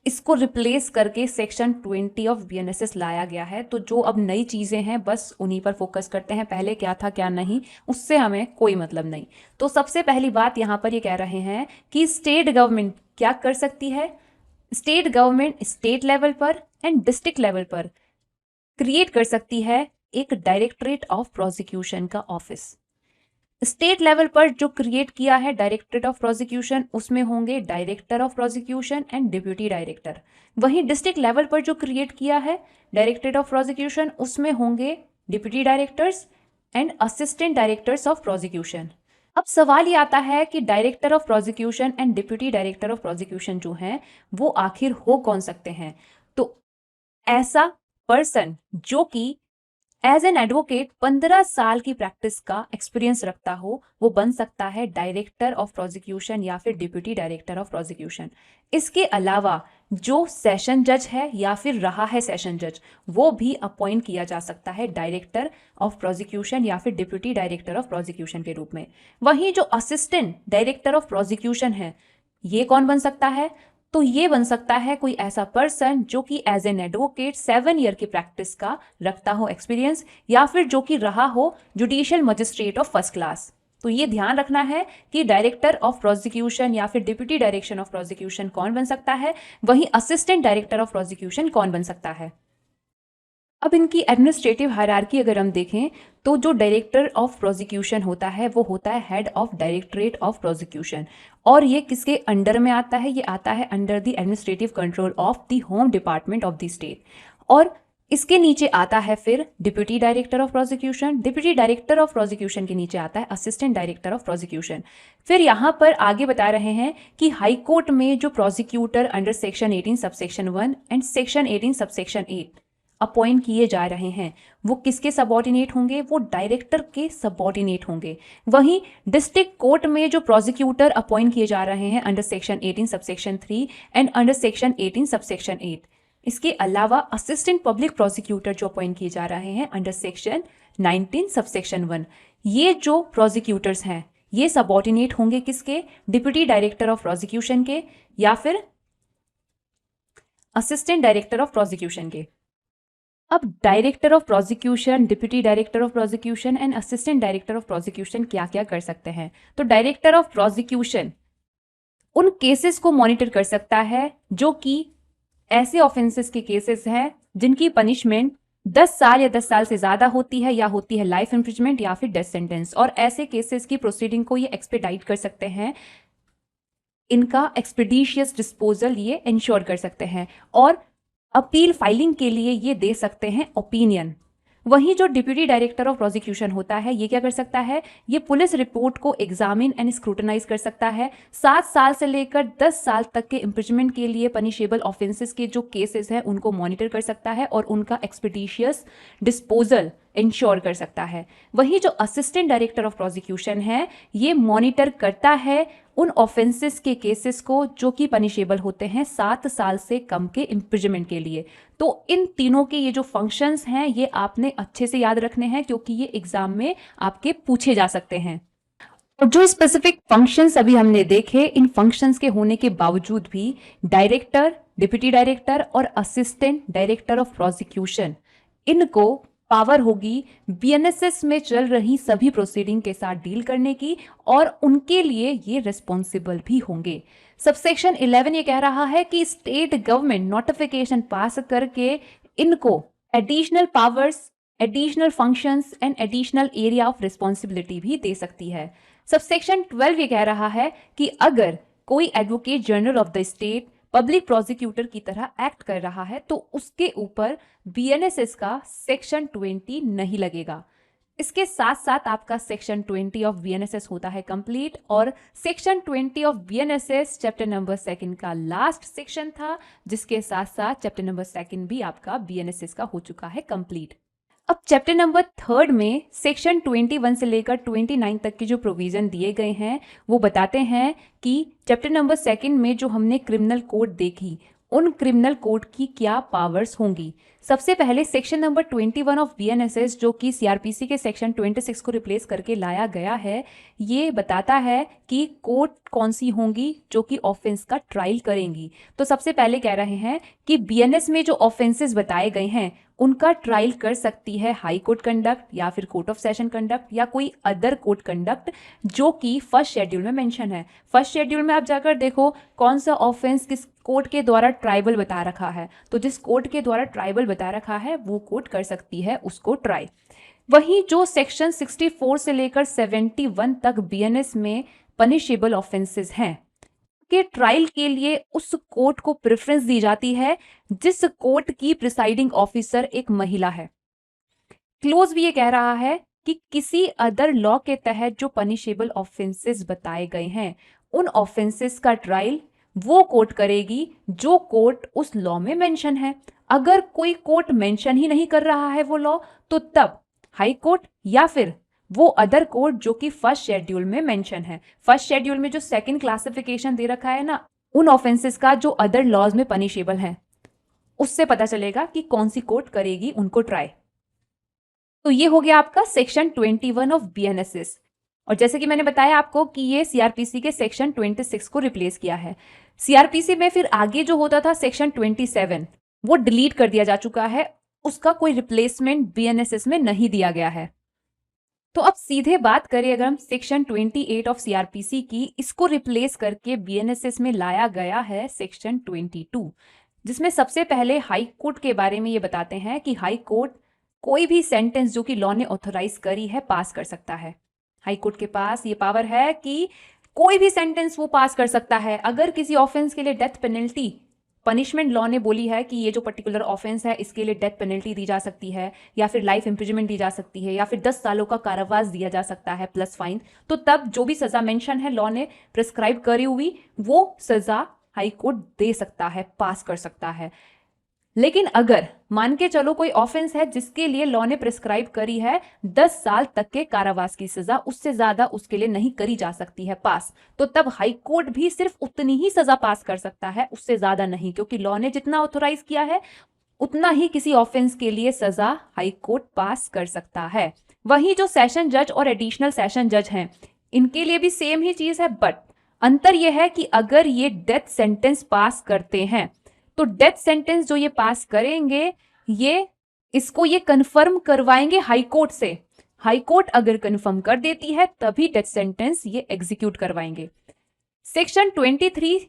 इसको रिप्लेस करके सेक्शन 20 ऑफ BNSS लाया गया है। तो जो अब नई चीजें हैं बस उन्हीं पर फोकस करते हैं, पहले क्या था क्या नहीं उससे हमें कोई मतलब नहीं। तो सबसे पहली बात यहाँ पर ये कह रहे हैं कि स्टेट गवर्नमेंट क्या कर सकती है, स्टेट गवर्नमेंट स्टेट लेवल पर एंड डिस्ट्रिक्ट लेवल पर क्रिएट कर सकती है एक डायरेक्टरेट ऑफ प्रोसिक्यूशन का ऑफिस। स्टेट लेवल पर जो क्रिएट किया है डायरेक्टरेट ऑफ प्रोसिक्यूशन, उसमें होंगे director of prosecution and deputy director. वहीं डिस्ट्रिक्ट लेवल पर जो क्रिएट किया है डायरेक्टरेट ऑफ प्रोसिक्यूशन, उसमें होंगे deputy directors and assistant directors of prosecution. अब सवाल ये आता है कि director of prosecution and deputy director of prosecution जो हैं वो आखिर हो कौन सकते हैं। तो ऐसा पर्सन जो कि एज एन एडवोकेट 15 साल की प्रैक्टिस का एक्सपीरियंस रखता हो, वो बन सकता है डायरेक्टर ऑफ प्रोसिक्यूशन या फिर डिप्यूटी डायरेक्टर ऑफ प्रोसिक्यूशन। इसके अलावा जो सेशन जज है या फिर रहा है सेशन जज, वो भी अपॉइंट किया जा सकता है डायरेक्टर ऑफ प्रोसिक्यूशन या फिर डिप्यूटी डायरेक्टर ऑफ प्रोसिक्यूशन के रूप में। वहीं जो असिस्टेंट डायरेक्टर ऑफ प्रोसिक्यूशन है, ये कौन बन सकता है, तो ये बन सकता है कोई ऐसा पर्सन जो कि एज एन एडवोकेट 7 ईयर की प्रैक्टिस का रखता हो एक्सपीरियंस, या फिर जो कि रहा हो judicial magistrate of first class. तो ये ध्यान रखना है कि डायरेक्टर ऑफ प्रोसिक्यूशन या फिर डिप्यूटी डायरेक्शन ऑफ प्रोसिक्यूशन कौन बन सकता है, वहीं असिस्टेंट डायरेक्टर ऑफ प्रोसिक्यूशन कौन बन सकता है। अब इनकी एडमिनिस्ट्रेटिव हायरार्की अगर हम देखें तो जो डायरेक्टर ऑफ प्रोसिक्यूशन होता है वो होता है head of directorate of prosecution, और ये किसके अंडर में आता है, ये आता है under the administrative control of the home department of the state. और इसके नीचे आता है फिर deputy director of prosecution, deputy director of prosecution के नीचे आता है असिस्टेंट डायरेक्टर ऑफ प्रोसिक्यूशन। फिर यहाँ पर आगे बता रहे हैं कि हाई कोर्ट में जो prosecutor under section 18 subsection 1 and section 18 subsection 8 appoint किए जा रहे हैं वो किसके सबऑर्डिनेट होंगे, वो डायरेक्टर के सबऑर्डिनेट होंगे। वहीं डिस्ट्रिक्ट कोर्ट में जो प्रोसिक्यूटर अपॉइंट किए जा रहे हैं under section 18 subsection 3 and under section 18 subsection 8, इसके अलावा असिस्टेंट पब्लिक प्रोसिक्यूटर जो अपॉइंट किए जा रहे हैं अंडर सेक्शन 19 सबसेक्शन 1, ये जो प्रोसिक्यूटर्स हैं ये सबऑर्डिनेट होंगे किसके, डिप्यूटी डायरेक्टर ऑफ प्रोसिक्यूशन के या फिर असिस्टेंट डायरेक्टर ऑफ प्रोसिक्यूशन के। अब director of prosecution, deputy director of prosecution and assistant director of prosecution क्या क्या कर सकते हैं। तो डायरेक्टर ऑफ प्रोसिक्यूशन उन केसेस को मॉनिटर कर सकता है जो कि ऐसे ऑफेंसेस के केसेस हैं जिनकी पनिशमेंट 10 साल या 10 साल से ज्यादा होती है, या होती है लाइफ इम्प्रिजमेंट या फिर डेथ सेंटेंस। और ऐसे केसेस की प्रोसीडिंग को ये एक्सपेडाइट कर सकते हैं इनका एक्सपीडिशियस डिस्पोजल ये इंश्योर कर सकते हैं और अपील फाइलिंग के लिए ये दे सकते हैं ओपिनियन। वहीं जो डिप्यूटी डायरेक्टर ऑफ प्रोसिक्यूशन होता है ये क्या कर सकता है, ये पुलिस रिपोर्ट को एग्जामिन एंड स्क्रूटनाइज कर सकता है। 7 साल से लेकर 10 साल तक के इम्प्रिजमेंट के लिए पनिशेबल ऑफेंसेस के जो केसेस हैं उनको मॉनिटर कर सकता है और उनका एक्सपीडिशियस डिस्पोजल इंश्योर कर सकता है। वहीं जो असिस्टेंट डायरेक्टर ऑफ प्रोसिक्यूशन है ये मॉनिटर करता है उन ऑफेंसेस के केसेस को जो कि पनिशेबल होते हैं 7 साल से कम के इम्प्रिजमेंट के लिए। तो इन तीनों के ये जो फंक्शंस हैं ये आपने अच्छे से याद रखने हैं क्योंकि ये एग्जाम में आपके पूछे जा सकते हैं। और जो स्पेसिफिक फंक्शंस अभी हमने देखे, इन फंक्शंस के होने के बावजूद भी डायरेक्टर, डिप्यूटी डायरेक्टर और असिस्टेंट डायरेक्टर ऑफ प्रोसिक्यूशन इनको पावर होगी बीएनएसएस में चल रही सभी प्रोसीडिंग के साथ डील करने की और उनके लिए ये रिस्पॉन्सिबल भी होंगे। सबसेक्शन 11 ये कह रहा है कि स्टेट गवर्नमेंट नोटिफिकेशन पास करके इनको additional powers, additional functions and additional area of responsibility भी दे सकती है। सबसेक्शन 12 ये कह रहा है कि अगर कोई advocate general of the state public prosecutor की तरह एक्ट कर रहा है तो उसके ऊपर बीएनएसएस का सेक्शन 20 नहीं लगेगा। इसके साथ साथ आपका सेक्शन 20 ऑफ बीएनएसएस होता है कंप्लीट और section 20 of BNSS chapter number 2 का लास्ट सेक्शन था, जिसके साथ साथ चैप्टर नंबर 2 भी आपका बीएनएसएस का हो चुका है कंप्लीट। अब चैप्टर नंबर 3 में सेक्शन 21 से लेकर 29 तक की जो प्रोविजन दिए गए हैं वो बताते हैं कि चैप्टर नंबर 2 में जो हमने क्रिमिनल कोड देखी उन क्रिमिनल कोड की क्या पावर्स होंगी। सबसे पहले सेक्शन नंबर 21 ऑफ बीएनएसएस जो कि सीआरपीसी के सेक्शन 26 को रिप्लेस करके लाया गया है, ये बताता है कि कोर्ट कौन सी होंगी जो कि ऑफेंस का ट्रायल करेंगी। तो सबसे पहले कह रहे हैं कि बीएनएस में जो ऑफेंसेस बताए गए हैं उनका ट्रायल कर सकती है हाई कोर्ट कंडक्ट या फिर कोर्ट ऑफ सेशन कंडक्ट या कोई अदर कोर्ट कंडक्ट जो कि फर्स्ट शेड्यूल में मेंशन है। फर्स्ट शेड्यूल में आप जाकर देखो कौन सा ऑफेंस किस कोर्ट के द्वारा ट्राइबल बता रखा है, तो जिस कोर्ट के द्वारा ट्राइबल बता रखा है वो कोर्ट कर सकती है उसको ट्राई। वहीं जो सेक्शन 64 से लेकर 71 तक बीएनएस में पनिशेबल ऑफेंसेस हैं के ट्रायल के लिए उस कोर्ट को प्रेफरेंस दी जाती है जिस कोर्ट की प्रिसाइडिंग ऑफिसर एक महिला है। क्लोज भी ये कह रहा है कि किसी अदर लॉ के तहत जो पनिशेबल ऑफेंसेस बताए गए हैं उन ऑफेंसेस का ट्रायल वो कोर्ट करेगी जो कोर्ट उस लॉ में मेंशन है। अगर कोई कोर्ट मेंशन ही नहीं कर रहा है वो लॉ तो तब हाई कोर्ट या फिर वो अदर कोर्ट जो कि फर्स्ट शेड्यूल में मेंशन है। फर्स्ट शेड्यूल में जो सेकंड क्लासिफिकेशन दे रखा है ना उन ऑफेंसेस का जो अदर लॉज में पनिशेबल है उससे पता चलेगा कि कौन सी कोर्ट करेगी उनको ट्राई। तो ये हो गया आपका सेक्शन 21 ऑफ बीएनएसएस। और जैसे कि मैंने बताया आपको कि ये सीआरपीसी के सेक्शन 26 को रिप्लेस किया है। सीआरपीसी में फिर आगे जो होता था सेक्शन 27 वो डिलीट कर दिया जा चुका है, उसका कोई रिप्लेसमेंट बीएनएसएस में नहीं दिया गया है। तो अब सीधे बात करें अगर हम सेक्शन 28 ऑफ सीआरपीसी की, इसको रिप्लेस करके बीएनएसएस में लाया गया है सेक्शन 22 जिसमें सबसे पहले हाई कोर्ट के बारे में ये बताते हैं कि हाई कोर्ट कोई भी सेंटेंस जो कि लॉ ने ऑथोराइज करी है पास कर सकता है। हाई कोर्ट के पास ये पावर है कि कोई भी सेंटेंस वो पास कर सकता है। अगर किसी ऑफेंस के लिए डेथ पेनल्टी पनिशमेंट लॉ ने बोली है कि ये जो पर्टिकुलर ऑफेंस है इसके लिए डेथ पेनल्टी दी जा सकती है या फिर लाइफ इम्प्रिजमेंट दी जा सकती है या फिर 10 सालों का कारावास दिया जा सकता है प्लस फाइन, तो तब जो भी सजा मेंशन है लॉ ने प्रिस्क्राइब करी हुई वो सजा हाई कोर्ट दे सकता है, पास कर सकता है। लेकिन अगर मान के चलो कोई ऑफेंस है जिसके लिए लॉ ने प्रिस्क्राइब करी है 10 साल तक के कारावास की सजा, उससे ज्यादा उसके लिए नहीं करी जा सकती है पास, तो तब हाई कोर्ट भी सिर्फ उतनी ही सजा पास कर सकता है, उससे ज्यादा नहीं, क्योंकि लॉ ने जितना ऑथोराइज किया है उतना ही किसी ऑफेंस के लिए सजा हाई कोर्ट पास कर सकता है। वहीं जो सेशन जज और एडिशनल सेशन जज हैं इनके लिए भी सेम ही चीज है, बट अंतर यह है कि अगर ये डेथ सेंटेंस पास करते हैं तो डेथ सेंटेंस जो ये पास करेंगे ये कंफर्म करवाएंगे हाई कोर्ट से। हाई कोर्ट अगर कंफर्म कर देती है तभी डेथ सेंटेंस ये एग्जीक्यूट करवाएंगे। सेक्शन 23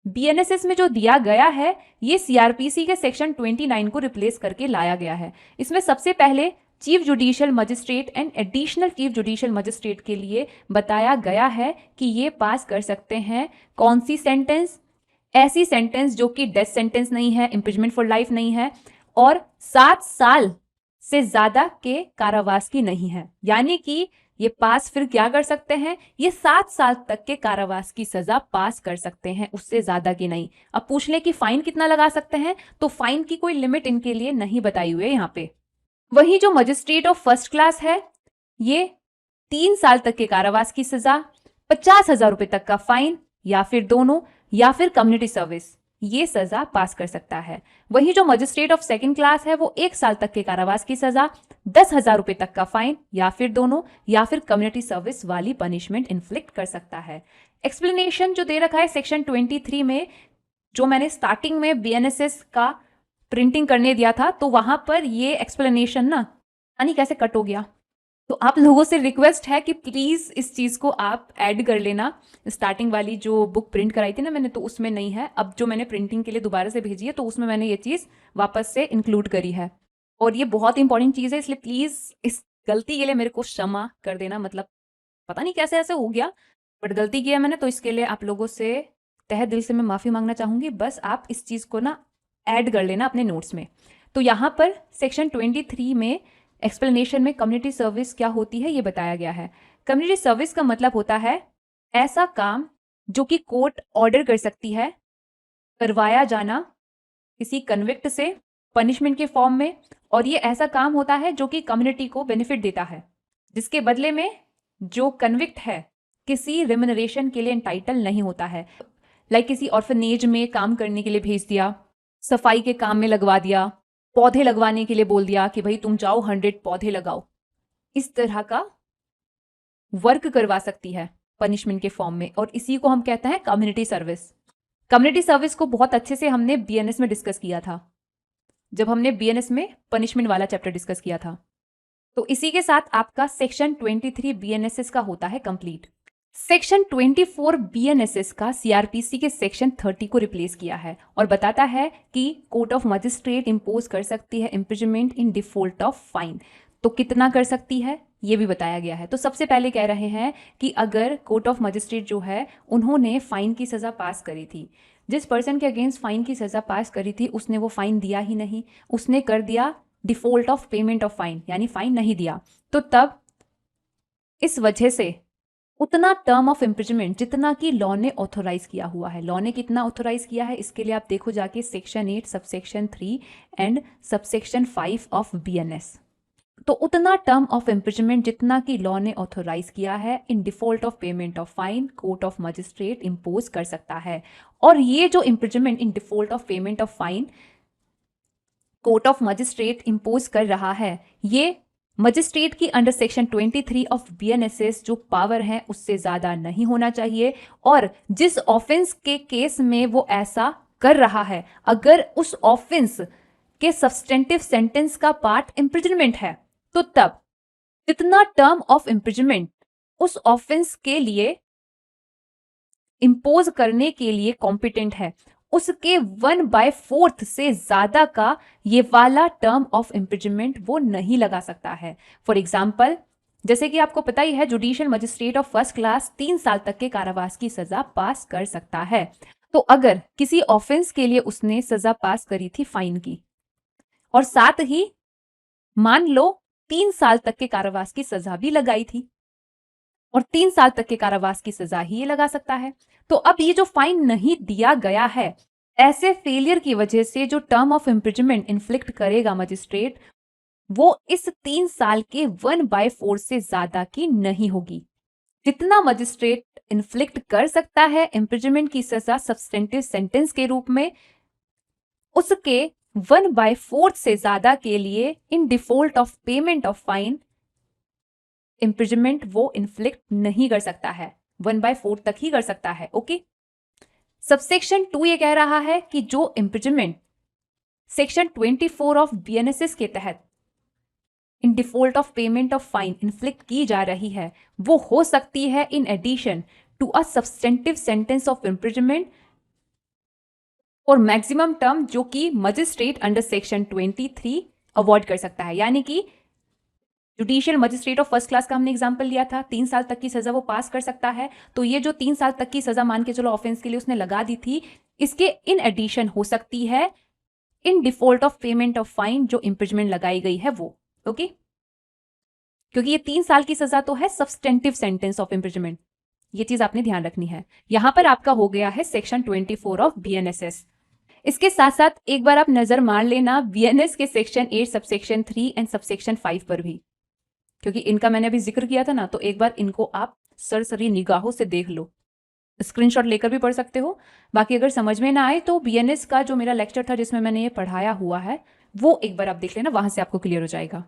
बीएनएसएस में जो दिया गया है ये सीआरपीसी के सेक्शन 29 को रिप्लेस करके लाया गया है। इसमें सबसे पहले chief judicial magistrate and additional chief judicial magistrate के लिए बताया गया है कि ये पास कर सकते हैं कौन सी सेंटेंस, ऐसी सेंटेंस जो कि डेथ सेंटेंस नहीं है, इम्प्रिजमेंट फॉर लाइफ नहीं है और 7 साल से ज्यादा के कारावास की नहीं है। यानी कि ये पास फिर क्या कर सकते हैं, ये 7 साल तक के कारावास की सजा पास कर सकते हैं, उससे ज्यादा की नहीं। अब पूछ लें कि फाइन कितना लगा सकते हैं, तो फाइन की कोई लिमिट इनके लिए नहीं बताई हुई है यहाँ पे। वही जो मजिस्ट्रेट ऑफ फर्स्ट क्लास है, ये 3 साल तक के कारावास की सजा, 50,000 रुपए तक का फाइन या फिर दोनों या फिर कम्युनिटी सर्विस, ये सजा पास कर सकता है। वही जो मजिस्ट्रेट ऑफ सेकंड क्लास है, वो 1 साल तक के कारावास की सजा, 10,000 रुपए तक का फाइन या फिर दोनों या फिर कम्युनिटी सर्विस वाली पनिशमेंट इन्फ्लिक्ट कर सकता है। एक्सप्लेनेशन जो दे रखा है सेक्शन 23 में, जो मैंने स्टार्टिंग में बीएनएसएस का प्रिंटिंग करने दिया था, तो वहां पर ये एक्सप्लेनेशन ना यानी कैसे कट हो गया। तो आप लोगों से रिक्वेस्ट है कि प्लीज इस चीज को आप ऐड कर लेना। स्टार्टिंग वाली जो बुक प्रिंट कराई थी ना मैंने, तो उसमें नहीं है। अब जो मैंने प्रिंटिंग के लिए दोबारा से भेजी है, तो उसमें मैंने ये चीज वापस से इंक्लूड करी है और ये बहुत इंपॉर्टेंट चीज है, इसलिए प्लीज इस गलती के लिए मेरे को क्षमा कर देना। मतलब पता नहीं कैसे ऐसे हो गया, बट गलती की है मैंने, तो इसके लिए आप लोगों से तहे दिल से मैं माफी मांगना चाहूंगी। बस आप इस चीज को ना ऐड कर लेना अपने नोट्स में। तो यहाँ पर सेक्शन 23 में एक्सप्लेनेशन में कम्युनिटी सर्विस क्या होती है ये बताया गया है। कम्युनिटी सर्विस का मतलब होता है ऐसा काम जो कि कोर्ट ऑर्डर कर सकती है, करवाया जाना किसी कन्विक्ट से पनिशमेंट के फॉर्म में, और ये ऐसा काम होता है जो कि कम्युनिटी को बेनिफिट देता है, जिसके बदले में जो कन्विक्ट है किसी रिम्यूनरेशन के लिए एंटाइटल नहीं होता है। लाइक किसी ऑर्फनेज में काम करने के लिए भेज दिया, सफाई के काम में लगवा दिया, पौधे लगवाने के लिए बोल दिया कि भाई तुम जाओ 100 पौधे लगाओ, इस तरह का वर्क करवा सकती है पनिशमेंट के फॉर्म में, और इसी को हम कहते हैं कम्युनिटी सर्विस। कम्युनिटी सर्विस को बहुत अच्छे से हमने बीएनएस में डिस्कस किया था, जब हमने बीएनएस में पनिशमेंट वाला चैप्टर डिस्कस किया था। तो इसी के साथ आपका सेक्शन 23 बीएनएसएस का होता है कंप्लीट। सेक्शन 24 बीएनएसएस का सीआरपीसी के सेक्शन 30 को रिप्लेस किया है और बताता है कि कोर्ट ऑफ मजिस्ट्रेट इंपोज कर सकती है imprisonment in default of fine. तो कितना कर सकती है ये भी बताया गया है। तो सबसे पहले कह रहे हैं कि अगर कोर्ट ऑफ मजिस्ट्रेट जो है उन्होंने फाइन की सजा पास करी थी, जिस पर्सन के अगेंस्ट फाइन की सजा पास करी थी उसने वो फाइन दिया ही नहीं, उसने कर दिया default of payment of fine, यानी फाइन नहीं दिया, तो तब इस वजह से उतना टर्म ऑफ इम्प्रिजनमेंट जितना कि लॉ ने ऑथोराइज किया हुआ है, लॉ ने कितना ऑथोराइज किया है इसके लिए आप देखो जाके section 8 subsection 3 and subsection 5 of BNS. तो उतना टर्म ऑफ इम्प्रिजनमेंट जितना कि लॉ ने ऑथोराइज किया है इन default of payment of fine court of magistrate impose कर सकता है। और ये जो imprisonment in default of payment of fine court of magistrate impose कर रहा है, ये मजिस्ट्रेट की अंडर सेक्शन 23 ऑफ बीएनएसएस जो पावर है उससे ज्यादा नहीं होना चाहिए। और जिस ऑफेंस के केस में वो ऐसा कर रहा है, अगर उस ऑफेंस के सब्सटेंटिव सेंटेंस का पार्ट इम्प्रिजनमेंट है, तो तब जितना टर्म ऑफ इम्प्रिजनमेंट उस ऑफेंस के लिए इंपोज करने के लिए कॉम्पिटेंट है, उसके 1/4 से ज्यादा का ये वाला टर्म ऑफ इम्प्रिजनमेंट वो नहीं लगा सकता है। फॉर एग्जाम्पल, जैसे कि आपको पता ही है judicial magistrate of first class 3 साल तक के कारावास की सजा पास कर सकता है। तो अगर किसी ऑफेंस के लिए उसने सजा पास करी थी फाइन की, और साथ ही मान लो 3 साल तक के कारावास की सजा भी लगाई थी, और 3 साल तक के कारावास की सजा ही ये लगा सकता है। तो अब ये जो फाइन नहीं दिया गया है, ऐसे फेलियर की वजह से जो टर्म ऑफ इम्प्रिजनमेंट इन्फ्लिक्ट करेगा मजिस्ट्रेट, वो इस 3 साल के 1/4 से ज्यादा की नहीं होगी। जितना मजिस्ट्रेट इन्फ्लिक्ट कर सकता है इम्प्रिजनमेंट की सजा सब्सटेंटिव सेंटेंस के रूप में, उसके 1/4 से ज्यादा के लिए इन default of payment of fine imprisonment वो इन्फ्लिक्ट नहीं कर सकता है, 1/4 तक ही कर सकता है। ओके। सबसेक्शन 2 ये कह रहा है कि जो इम्प्रिजनमेंट सेक्शन 24 ऑफ बीएनएसएस के तहत in default of payment of fine inflict की जा रही है, वो हो सकती है in addition to a substantive sentence of imprisonment और मैक्सिमम टर्म जो कि मजिस्ट्रेट अंडर सेक्शन 23 अवॉइड कर सकता है। यानी कि judicial magistrate of first class का हमने एग्जाम्पल लिया था, 3 साल तक की सजा वो पास कर सकता है। तो ये जो 3 साल तक की सजा मान के चलो ऑफेंस के लिए उसने लगा दी थी, इसके इन एडिशन हो सकती है इन default of payment of fine जो इंप्रिजमेंट लगाई गई है वो। ओके, क्योंकि ये 3 साल की सजा तो है सब्सटेंटिव सेंटेंस ऑफ इंप्रिजमेंट, ये चीज आपने ध्यान रखनी है। यहां पर आपका हो गया है सेक्शन 24 ऑफ बीएनएसएस। इसके साथ साथ एक बार आप नजर मार लेना बीएनएस के सेक्शन 8 सबसेक्शन 3 एंड सबसेक्शन 5 पर भी, क्योंकि इनका मैंने अभी जिक्र किया था ना, तो एक बार इनको आप सरसरी निगाहों से देख लो, स्क्रीनशॉट लेकर भी पढ़ सकते हो। बाकी अगर समझ में ना आए तो बीएनएस का जो मेरा लेक्चर था जिसमें मैंने ये पढ़ाया हुआ है वो एक बार आप देख लेना, वहां से आपको क्लियर हो जाएगा।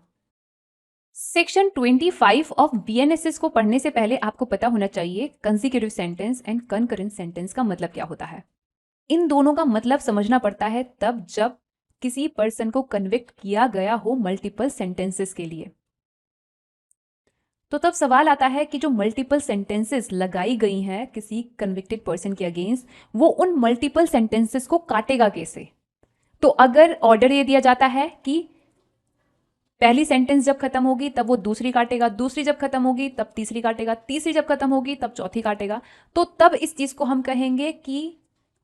सेक्शन 25 ऑफ बीएनएसएस को पढ़ने से पहले आपको पता होना चाहिए consecutive sentence and concurrent sentence का मतलब क्या होता है। इन दोनों का मतलब समझना पड़ता है तब जब किसी पर्सन को कन्विक्ट किया गया हो मल्टीपल सेंटेंसेस के लिए। तो तब सवाल आता है कि जो मल्टीपल सेंटेंसेस लगाई गई हैं किसी कन्विक्टेड पर्सन के अगेंस्ट, वो उन मल्टीपल सेंटेंसेस को काटेगा कैसे। तो अगर ऑर्डर ये दिया जाता है कि पहली सेंटेंस जब खत्म होगी तब वो दूसरी काटेगा, दूसरी जब खत्म होगी तब तीसरी काटेगा, तीसरी जब खत्म होगी तब चौथी काटेगा, तो तब इस चीज को हम कहेंगे कि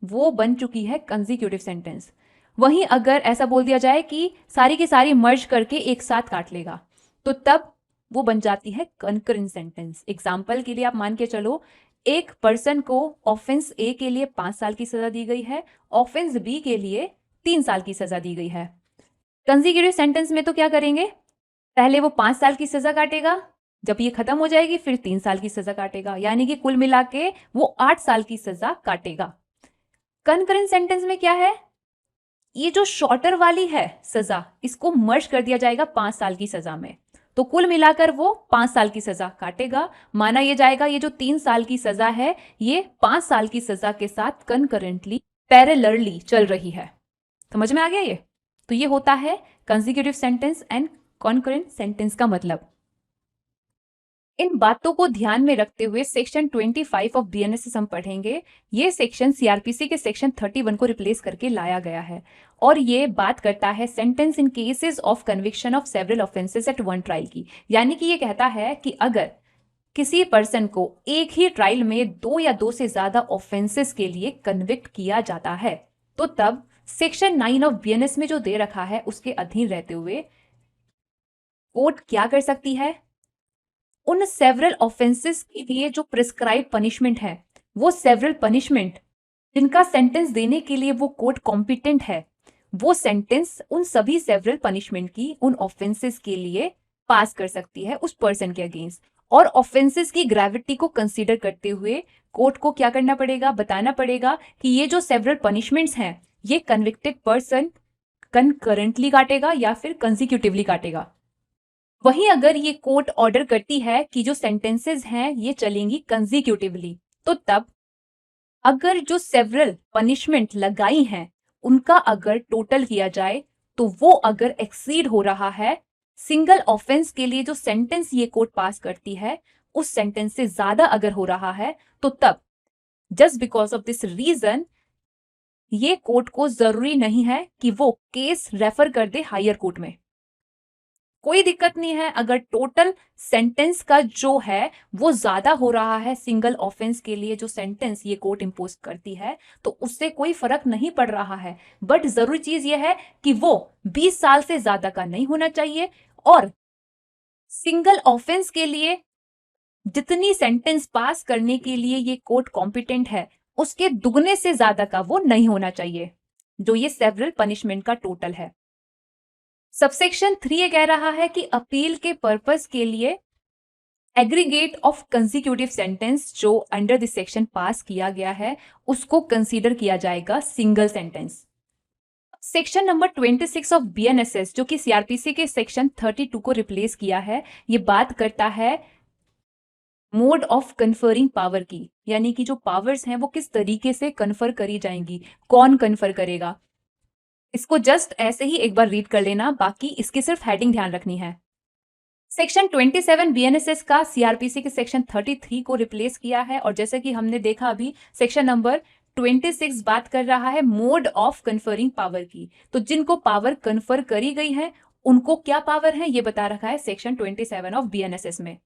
वो बन चुकी है कंसेक्यूटिव सेंटेंस। वहीं अगर ऐसा बोल दिया जाए कि सारी की सारी मर्ज करके एक साथ काट लेगा, तो तब वो बन जाती है कंकरेंट सेंटेंस। एग्जाम्पल के लिए आप मान के चलो, एक पर्सन को ऑफेंस ए के लिए 5 साल की सजा दी गई है, ऑफेंस बी के लिए 3 साल की सजा दी गई है। कंसेक्यूटिव सेंटेंस में तो क्या करेंगे, पहले वो 5 साल की सजा काटेगा, जब ये खत्म हो जाएगी फिर 3 साल की सजा काटेगा, यानी कि कुल मिला के वो 8 साल की सजा काटेगा। कंकरेंट सेंटेंस में क्या है, ये जो शॉर्टर वाली है सजा, इसको मर्ज कर दिया जाएगा 5 साल की सजा में, तो कुल मिलाकर वो 5 साल की सजा काटेगा। माना ये जाएगा ये जो 3 साल की सजा है ये 5 साल की सजा के साथ कंकरेंटली पैरेलली चल रही है। समझ में आ गया ये? तो ये होता है consecutive sentence and concurrent sentence का मतलब। इन बातों को ध्यान में रखते हुए सेक्शन 25 ऑफ बीएनएसएस हम पढ़ेंगे। ये सेक्शन सीआरपीसी के सेक्शन 31 को रिप्लेस करके लाया गया है और ये बात करता है sentence in cases of conviction of several offences at one trial की। यानी कि ये कहता है कि अगर किसी पर्सन को एक ही ट्रायल में 2 या 2 से ज्यादा ऑफेंसेस के लिए कन्विक्ट किया जाता है, तो तब सेक्शन 9 ऑफ बीएनएस में जो दे रखा है उसके अधीन रहते हुए कोर्ट क्या कर सकती है, उन सेवरल ऑफेंसेस के लिए जो प्रिस्क्राइब पनिशमेंट है, वो सेवरल पनिशमेंट जिनका सेंटेंस देने के लिए वो कोर्ट कॉम्पिटेंट है, वो सेंटेंस उन सभी सेवरल पनिशमेंट की उन ऑफेंसेस के लिए पास कर सकती है उस पर्सन के अगेंस्ट। और ऑफेंसेस की ग्रेविटी को कंसीडर करते हुए कोर्ट को क्या करना पड़ेगा, बताना पड़ेगा कि ये जो सेवरल पनिशमेंट्स हैं ये कन्विक्टेड पर्सन कंकरेंटली काटेगा या फिर कंसेक्यूटिवली काटेगा। वहीं अगर ये कोर्ट ऑर्डर करती है कि जो सेंटेंसेस हैं ये चलेंगी कंसेक्यूटिवली, तो तब अगर जो सेवरल पनिशमेंट लगाई हैं उनका अगर टोटल किया जाए तो वो अगर एक्सीड हो रहा है सिंगल ऑफेंस के लिए जो सेंटेंस ये कोर्ट पास करती है उस सेंटेंस से ज्यादा अगर हो रहा है, तो तब just because of this reason ये कोर्ट को जरूरी नहीं है कि वो केस रेफर कर दे हायर कोर्ट में। कोई दिक्कत नहीं है अगर टोटल सेंटेंस का जो है वो ज्यादा हो रहा है सिंगल ऑफेंस के लिए जो सेंटेंस ये कोर्ट इंपोज करती है, तो उससे कोई फर्क नहीं पड़ रहा है। बट जरूरी चीज ये है कि वो 20 साल से ज्यादा का नहीं होना चाहिए और सिंगल ऑफेंस के लिए जितनी सेंटेंस पास करने के लिए ये कोर्ट कॉम्पिटेंट है उसके दुगने से ज्यादा का वो नहीं होना चाहिए, जो ये सेवरल पनिशमेंट का टोटल है। सबसेक्शन 3 ये कह रहा है कि अपील के पर्पस के लिए एग्रीगेट ऑफ कंसेक्यूटिव सेंटेंस जो अंडर दिस सेक्शन पास किया गया है उसको कंसीडर किया जाएगा single sentence. Section number 26 of BNSS जो कि सीआरपीसी के सेक्शन 32 को रिप्लेस किया है, ये बात करता है मोड ऑफ कन्फरिंग पावर की, यानी कि जो पावर्स हैं वो किस तरीके से कन्फर करी जाएंगी, कौन कन्फर करेगा। इसको जस्ट ऐसे ही एक बार रीड कर लेना, बाकी इसकी सिर्फ हेडिंग ध्यान रखनी है। सेक्शन 27 बीएनएसएस का सीआरपीसी के सेक्शन 33 को रिप्लेस किया है और जैसे कि हमने देखा अभी सेक्शन नंबर 26 बात कर रहा है मोड ऑफ कन्फरिंग पावर की। तो जिनको पावर कन्फर करी गई है उनको क्या पावर है ये बता रखा है सेक्शन 27 ऑफ बीएनएसएस में,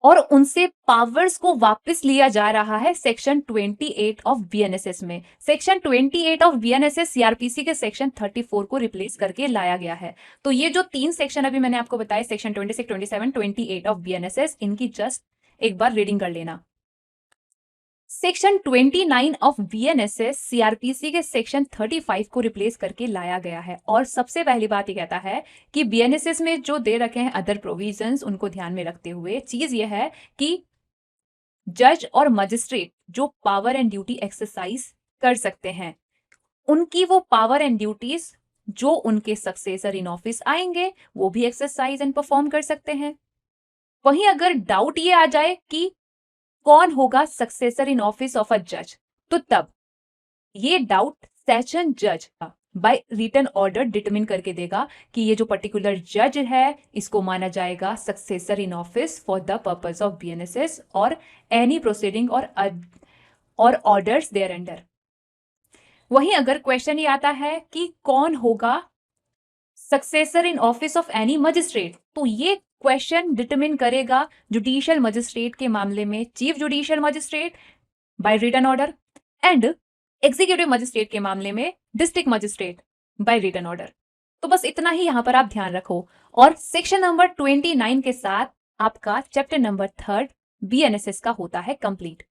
और उनसे पावर्स को वापस लिया जा रहा है सेक्शन 28 ऑफ बीएनएसएस में। सेक्शन 28 ऑफ बीएनएसएस सीआरपीसी के सेक्शन 34 को रिप्लेस करके लाया गया है। तो ये जो 3 सेक्शन अभी मैंने आपको बताया, सेक्शन 26, 27, 28 ऑफ बीएनएसएस, इनकी जस्ट एक बार रीडिंग कर लेना। सेक्शन 29 ऑफ बीएनएसएस सीआरपीसी के सेक्शन 35 को रिप्लेस करके लाया गया है। और सबसे पहली बात ये कहता है कि बीएनएसएस में जो दे रखे हैं अदर प्रोविजंस, उनको ध्यान में रखते हुए चीज ये है कि जज और मजिस्ट्रेट जो पावर एंड ड्यूटी एक्सरसाइज कर सकते हैं, उनकी वो पावर एंड ड्यूटीज जो उनके सक्सेसर इन ऑफिस आएंगे वो भी एक्सरसाइज एंड परफॉर्म कर सकते हैं। वहीं अगर डाउट ये आ जाए कि कौन होगा successor in office of a जज, तो तब ये डाउट सेशन जज बाय रिटन ऑर्डर डिटरमिन करके देगा कि ये जो पर्टिकुलर जज है इसको माना जाएगा successor in office for the purpose of BNSS और एनी प्रोसीडिंग और ऑर्डर्स देयर अंडर। वहीं अगर क्वेश्चन ये आता है कि कौन होगा successor in office of any magistrate, तो ये क्वेश्चन डिटरमिन करेगा जुडिशियल मजिस्ट्रेट के मामले में chief judicial magistrate by written order, and executive magistrate के मामले में district magistrate by written order. तो बस इतना ही यहां पर आप ध्यान रखो। और सेक्शन नंबर 29 के साथ आपका चैप्टर नंबर 3 बीएनएसएस का होता है कंप्लीट।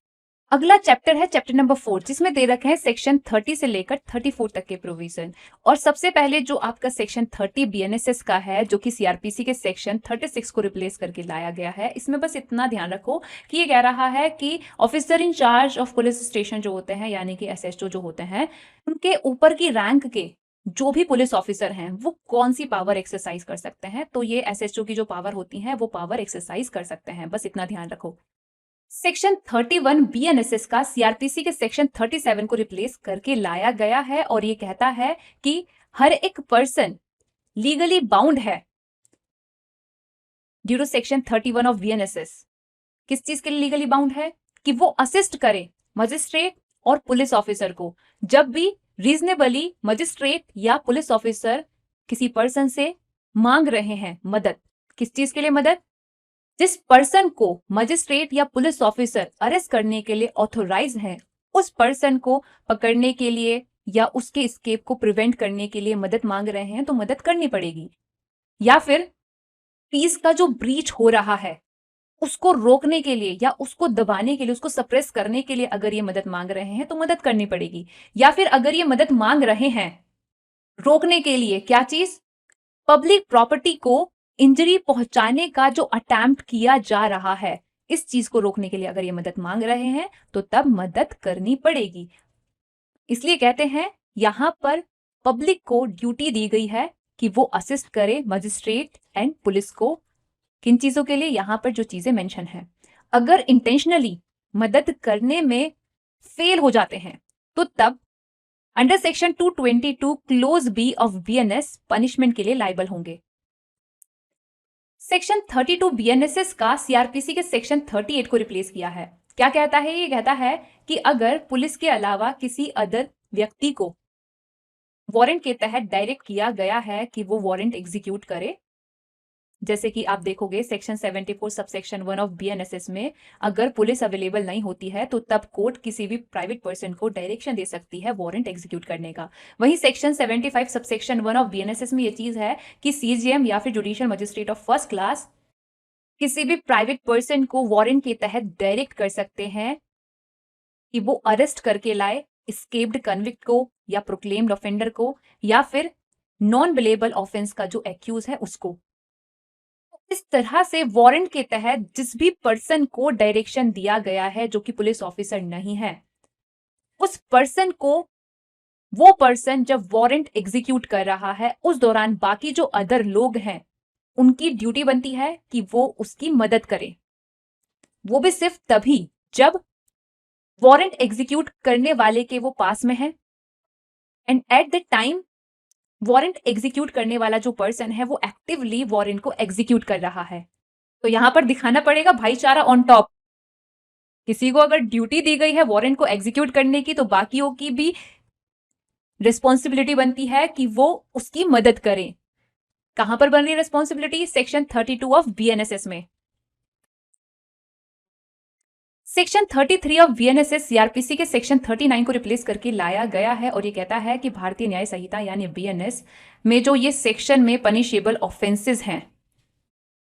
अगला चैप्टर है चैप्टर नंबर 4, जिसमें दे रखे हैं सेक्शन 30 से लेकर 34 तक के प्रोविजन। और सबसे पहले जो आपका सेक्शन 30 बीएनएसएस का है, जो कि सीआरपीसी के सेक्शन 36 को रिप्लेस करके लाया गया है, इसमें बस इतना ध्यान रखो कि ये कह रहा है कि officer in charge of police station जो होते हैं, यानी कि एसएचओ जो होते हैं, उनके ऊपर की रैंक के जो भी पुलिस ऑफिसर हैं वो कौन सी पावर एक्सरसाइज कर सकते हैं। तो ये एसएचओ की जो पावर होती है वो पावर एक्सरसाइज कर सकते हैं, बस इतना ध्यान रखो। सेक्शन 31 बीएनएसएस का सीआरपीसी के सेक्शन 37 को रिप्लेस करके लाया गया है, और ये कहता है कि हर एक पर्सन लीगली बाउंड है due to section 31 of BNSS. किस चीज के लिए लीगली बाउंड है? कि वो असिस्ट करे मजिस्ट्रेट और पुलिस ऑफिसर को जब भी रीजनेबली मजिस्ट्रेट या पुलिस ऑफिसर किसी पर्सन से मांग रहे हैं मदद। किस चीज के लिए मदद? जिस पर्सन को मजिस्ट्रेट या पुलिस ऑफिसर अरेस्ट करने के लिए ऑथोराइज है, उस पर्सन को पकड़ने के लिए या उसके एस्केप को प्रिवेंट करने के लिए मदद मांग रहे हैं, तो मदद करनी पड़ेगी। या फिर पीस का जो ब्रीच हो रहा है उसको रोकने के लिए या उसको दबाने के लिए, उसको सप्रेस करने के लिए अगर ये मदद मांग रहे हैं तो मदद करनी पड़ेगी। या फिर अगर ये मदद मांग रहे हैं रोकने के लिए, क्या चीज? पब्लिक प्रॉपर्टी को इंजरी पहुंचाने का जो अटेम्प्ट किया जा रहा है, इस चीज को रोकने के लिए अगर ये मदद मांग रहे हैं तो तब मदद करनी पड़ेगी। इसलिए कहते हैं यहां पर पब्लिक को ड्यूटी दी गई है कि वो असिस्ट करे मजिस्ट्रेट एंड पुलिस को। किन चीजों के लिए? यहां पर जो चीजें मेंशन है। अगर इंटेंशनली मदद करने में फेल हो जाते हैं तो तब under section 222 clause B of BNS punishment के लिए लायबल होंगे। सेक्शन 32 बीएनएसएस का सीआरपीसी के सेक्शन 38 को रिप्लेस किया है। क्या कहता है? ये कहता है कि अगर पुलिस के अलावा किसी अदर व्यक्ति को वारंट के तहत डायरेक्ट किया गया है कि वो वारंट एग्जीक्यूट करे, जैसे कि आप देखोगे सेक्शन 74 सबसेक्शन 1 ऑफ बीएनएसएस में अगर पुलिस अवेलेबल नहीं होती है तो तब कोर्ट किसी भी प्राइवेट पर्सन को डायरेक्शन दे सकती है वारंट एग्जीक्यूट करने का। वहीं सेक्शन 75 सबसेक्शन 1 ऑफ बीएनएसएस में ये चीज है कि सीजीएम या फिर judicial magistrate of first class किसी भी प्राइवेट पर्सन को वारंट के तहत डायरेक्ट कर सकते हैं कि वो अरेस्ट करके लाए एस्केप्ड कन्विक्ट को या प्रोक्लेम्ड ऑफेंडर को या फिर नॉन बिलेबल ऑफेंस का जो एक्यूज है उसको। इस तरह से वारंट के तहत जिस भी पर्सन को डायरेक्शन दिया गया है जो कि पुलिस ऑफिसर नहीं है, उस पर्सन को, वो पर्सन जब वारंट एग्जीक्यूट कर रहा है उस दौरान बाकी जो अदर लोग हैं उनकी ड्यूटी बनती है कि वो उसकी मदद करें। वो भी सिर्फ तभी जब वारंट एग्जीक्यूट करने वाले के वो पास में है and at the time warrant execute करने वाला जो पर्सन है वो एक्टिवली वारंट को एग्जीक्यूट कर रहा है। तो यहां पर दिखाना पड़ेगा भाईचारा ऑन टॉप। किसी को अगर ड्यूटी दी गई है वारंट को एग्जीक्यूट करने की तो बाकियों की भी रिस्पॉन्सिबिलिटी बनती है कि वो उसकी मदद करें। कहां पर बन रही है रिस्पॉन्सिबिलिटी? सेक्शन 32 ऑफ बीएनएसएस में। सेक्शन 33 ऑफ बीएनएसएस सीआरपीसी के सेक्शन 39 को रिप्लेस करके लाया गया है और ये कहता है कि भारतीय न्याय संहिता यानी बीएनएस में जो ये सेक्शन में पनिशेबल ऑफेंसेस हैं,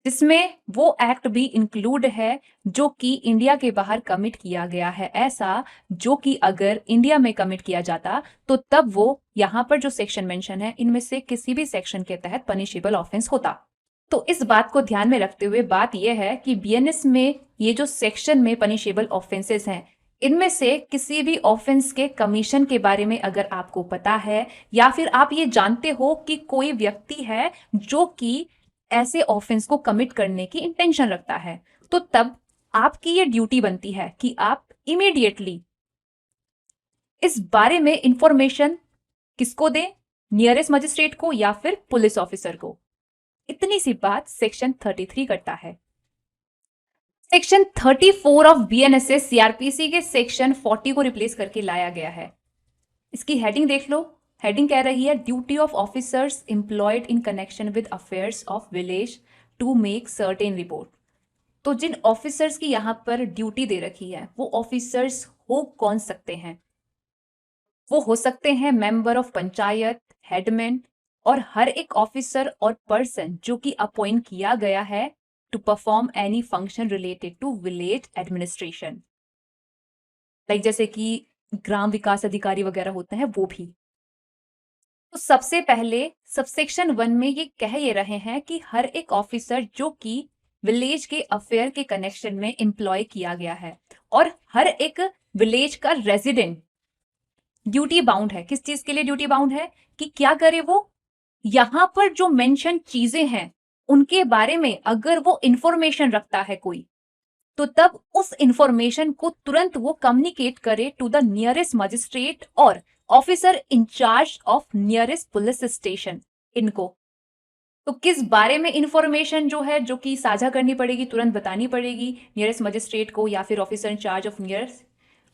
जिसमें वो एक्ट भी इंक्लूड है जो कि इंडिया के बाहर कमिट किया गया है, ऐसा जो कि अगर इंडिया में कमिट किया जाता तो तब वो यहां पर जो सेक्शन मेंशन है इनमें से किसी भी सेक्शन के तहत पनिशेबल ऑफेंस होता। तो इस बात को ध्यान में रखते हुए बात यह है कि बीएनएस में ये जो सेक्शन में पनिशेबल ऑफेंसेस हैं, इनमें से किसी भी ऑफेंस के कमीशन के बारे में अगर आपको पता है या फिर आप ये जानते हो कि कोई व्यक्ति है जो कि ऐसे ऑफेंस को कमिट करने की इंटेंशन रखता है, तो तब आपकी ये ड्यूटी बनती है कि आप इमीडिएटली इस बारे में इंफॉर्मेशन किसको दें? नियरेस्ट मजिस्ट्रेट को या फिर पुलिस ऑफिसर को। इतनी सी बात सेक्शन 33 करता है। सेक्शन 34 ऑफ बीएनएसएस सीआरपीसी के सेक्शन 40 को रिप्लेस करके लाया गया है। इसकी हेडिंग देख लो। हेडिंग कह रही है duty of officers employed in connection with affairs of village to make certain report. तो जिन ऑफिसर्स की यहां पर ड्यूटी दे रखी है वो ऑफिसर्स हो कौन सकते हैं? वो हो सकते हैं मेंबर ऑफ पंचायत, हेडमैन और हर एक ऑफिसर और पर्सन जो कि अपॉइंट किया गया है to perform any function related to village administration, like जैसे कि ग्राम विकास अधिकारी वगैरह होते हैं वो भी। तो सबसे पहले सबसेक्शन 1 में ये रहे हैं कि हर एक ऑफिसर जो कि विलेज के अफेयर के कनेक्शन में एम्प्लॉय किया गया है और हर एक विलेज का रेजिडेंट ड्यूटी बाउंड है। किस चीज के लिए ड्यूटी बाउंड है? कि क्या करे वो? यहां पर जो मेंशन चीजें हैं उनके बारे में अगर वो इंफॉर्मेशन रखता है कोई, तो तब उस इंफॉर्मेशन को तुरंत वो कम्युनिकेट करे टू द नियरेस्ट मजिस्ट्रेट और officer in charge of nearest police station इनको। तो किस बारे में इंफॉर्मेशन जो है जो कि साझा करनी पड़ेगी, तुरंत बतानी पड़ेगी नियरेस्ट मजिस्ट्रेट को या फिर officer in charge of nearest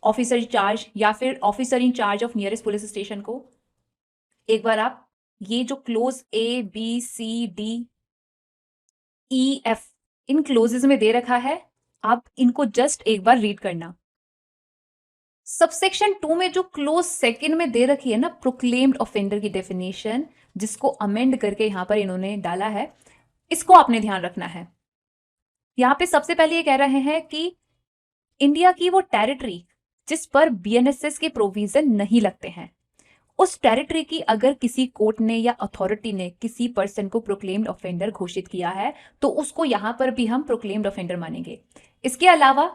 officer in charge या फिर officer in charge of nearest police station को। एक बार आप ये जो clause A B C D E F in clauses में दे रखा है, आप इनको जस्ट एक बार रीड करना। सबसेक्शन 2 में जो क्लोज सेकंड में दे रखी है ना प्रोक्लेम्ड ऑफेंडर की डेफिनेशन, जिसको अमेंड करके यहां पर इन्होंने डाला है, इसको आपने ध्यान रखना है। यहां पे सबसे पहले ये कह रहे हैं कि इंडिया की वो टेरिटरी जिस पर बीएनएसएस के प्रोविजन नहीं लगते हैं, उस टेरिटरी की अगर किसी कोर्ट ने या अथॉरिटी ने किसी पर्सन को प्रोक्लेम्ड ऑफेंडर घोषित किया है तो उसको यहां पर भी हम प्रोक्लेम्ड ऑफेंडर मानेंगे। इसके अलावा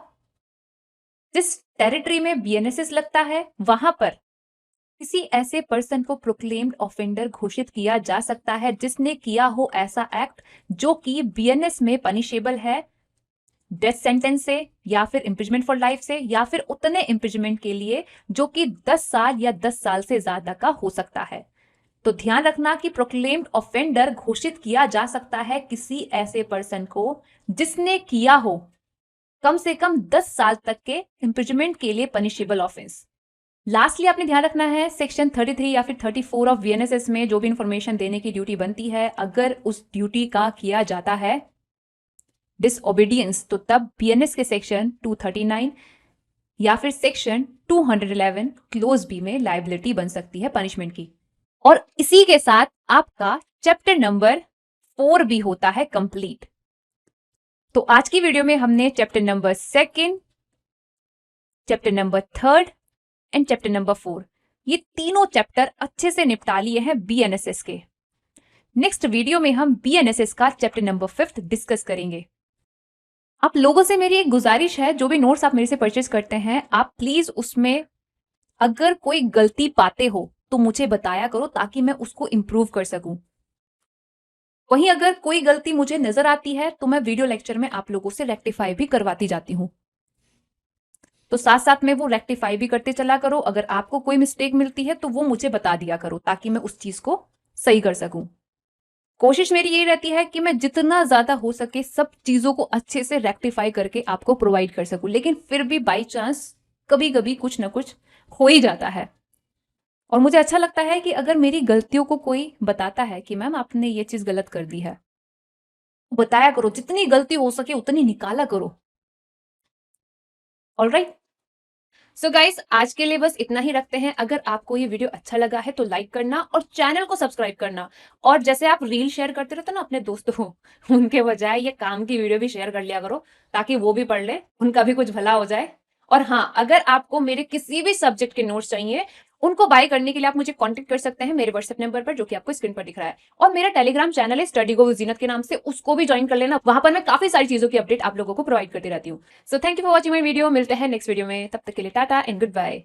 जिस टेरिटरी में बीएनएसएस लगता है वहां पर किसी ऐसे पर्सन को प्रोक्लेम्ड ऑफेंडर घोषित किया जा सकता है जिसने किया हो ऐसा एक्ट जो कि बीएनएस में पनिशेबल है डेथ सेंटेंस से या फिर इम्प्रिजमेंट फॉर लाइफ से या फिर उतने इम्प्रिजमेंट के लिए जो कि 10 साल या 10 साल से ज्यादा का हो सकता है। तो ध्यान रखना कि प्रोक्लेम्ड ऑफेंडर घोषित किया जा सकता है किसी ऐसे पर्सन को जिसने किया हो कम से कम 10 साल तक के इम्प्रिजमेंट के लिए पनिशेबल ऑफेंस। लास्टली आपने ध्यान रखना है सेक्शन 33 या फिर 34 ऑफ बीएनएसएस में जो भी इंफॉर्मेशन देने की ड्यूटी बनती है, अगर उस ड्यूटी का किया जाता है डिसओबीडियंस, तो तब बीएनएस के सेक्शन 239 या फिर सेक्शन 211 क्लोज बी में लायबिलिटी बन सकती है पनिशमेंट की। और इसी के साथ आपका चैप्टर नंबर 4 भी होता है कंप्लीट। तो आज की वीडियो में हमने chapter number 2, chapter number 3 and chapter number 4 ये तीनों चैप्टर अच्छे से निपटा लिए हैं बीएनएसएस के। नेक्स्ट वीडियो में हम बीएनएसएस का चैप्टर नंबर 5 डिस्कस करेंगे। आप लोगों से मेरी एक गुजारिश है, जो भी नोट्स आप मेरे से परचेज करते हैं आप प्लीज उसमें अगर कोई गलती पाते हो तो मुझे बताया करो ताकि मैं उसको इंप्रूव कर सकूं। वहीं अगर कोई गलती मुझे नजर आती है तो मैं वीडियो लेक्चर में आप लोगों से रेक्टिफाई भी करवाती जाती हूं। तो साथ साथ में वो रेक्टिफाई भी करते चला करो। अगर आपको कोई मिस्टेक मिलती है तो वो मुझे बता दिया करो ताकि मैं उस चीज को सही कर सकूं। कोशिश मेरी यही रहती है कि मैं जितना ज्यादा हो सके सब चीजों को अच्छे से रेक्टिफाई करके आपको प्रोवाइड कर सकूं, लेकिन फिर भी बाई चांस कभी कभी कुछ ना कुछ हो ही जाता है। और मुझे अच्छा लगता है कि अगर मेरी गलतियों को कोई बताता है कि मैम आपने ये चीज गलत कर दी है, बताया करो, जितनी गलती हो सके उतनी निकाला करो। ऑलराइट। सो गाइस, आज के लिए बस इतना ही रखते हैं। अगर आपको ये वीडियो अच्छा लगा है तो लाइक करना और चैनल को सब्सक्राइब करना। और जैसे आप रील शेयर करते रहते हो ना अपने दोस्तों को, उनके बजाय ये काम की वीडियो भी शेयर कर लिया करो, ताकि वो भी पढ़ ले, उनका भी कुछ भला हो जाए। और हाँ, अगर आपको मेरे किसी भी सब्जेक्ट के नोट्स चाहिए, उनको बाय करने के लिए आप मुझे कांटेक्ट कर सकते हैं मेरे व्हाट्सएप नंबर पर, जो कि आपको स्क्रीन पर दिख रहा है। और मेरा टेलीग्राम चैनल है स्टडी गो विद जीनत के नाम से, उसको भी ज्वाइन कर लेना। वहां पर मैं काफी सारी चीजों की अपडेट आप लोगों को प्रोवाइड करती रहती हूँ। So thank you for watching my video. मिलते हैं नेक्स्ट वीडियो में, तब तक के लिए टाटा एंड गुड बाय।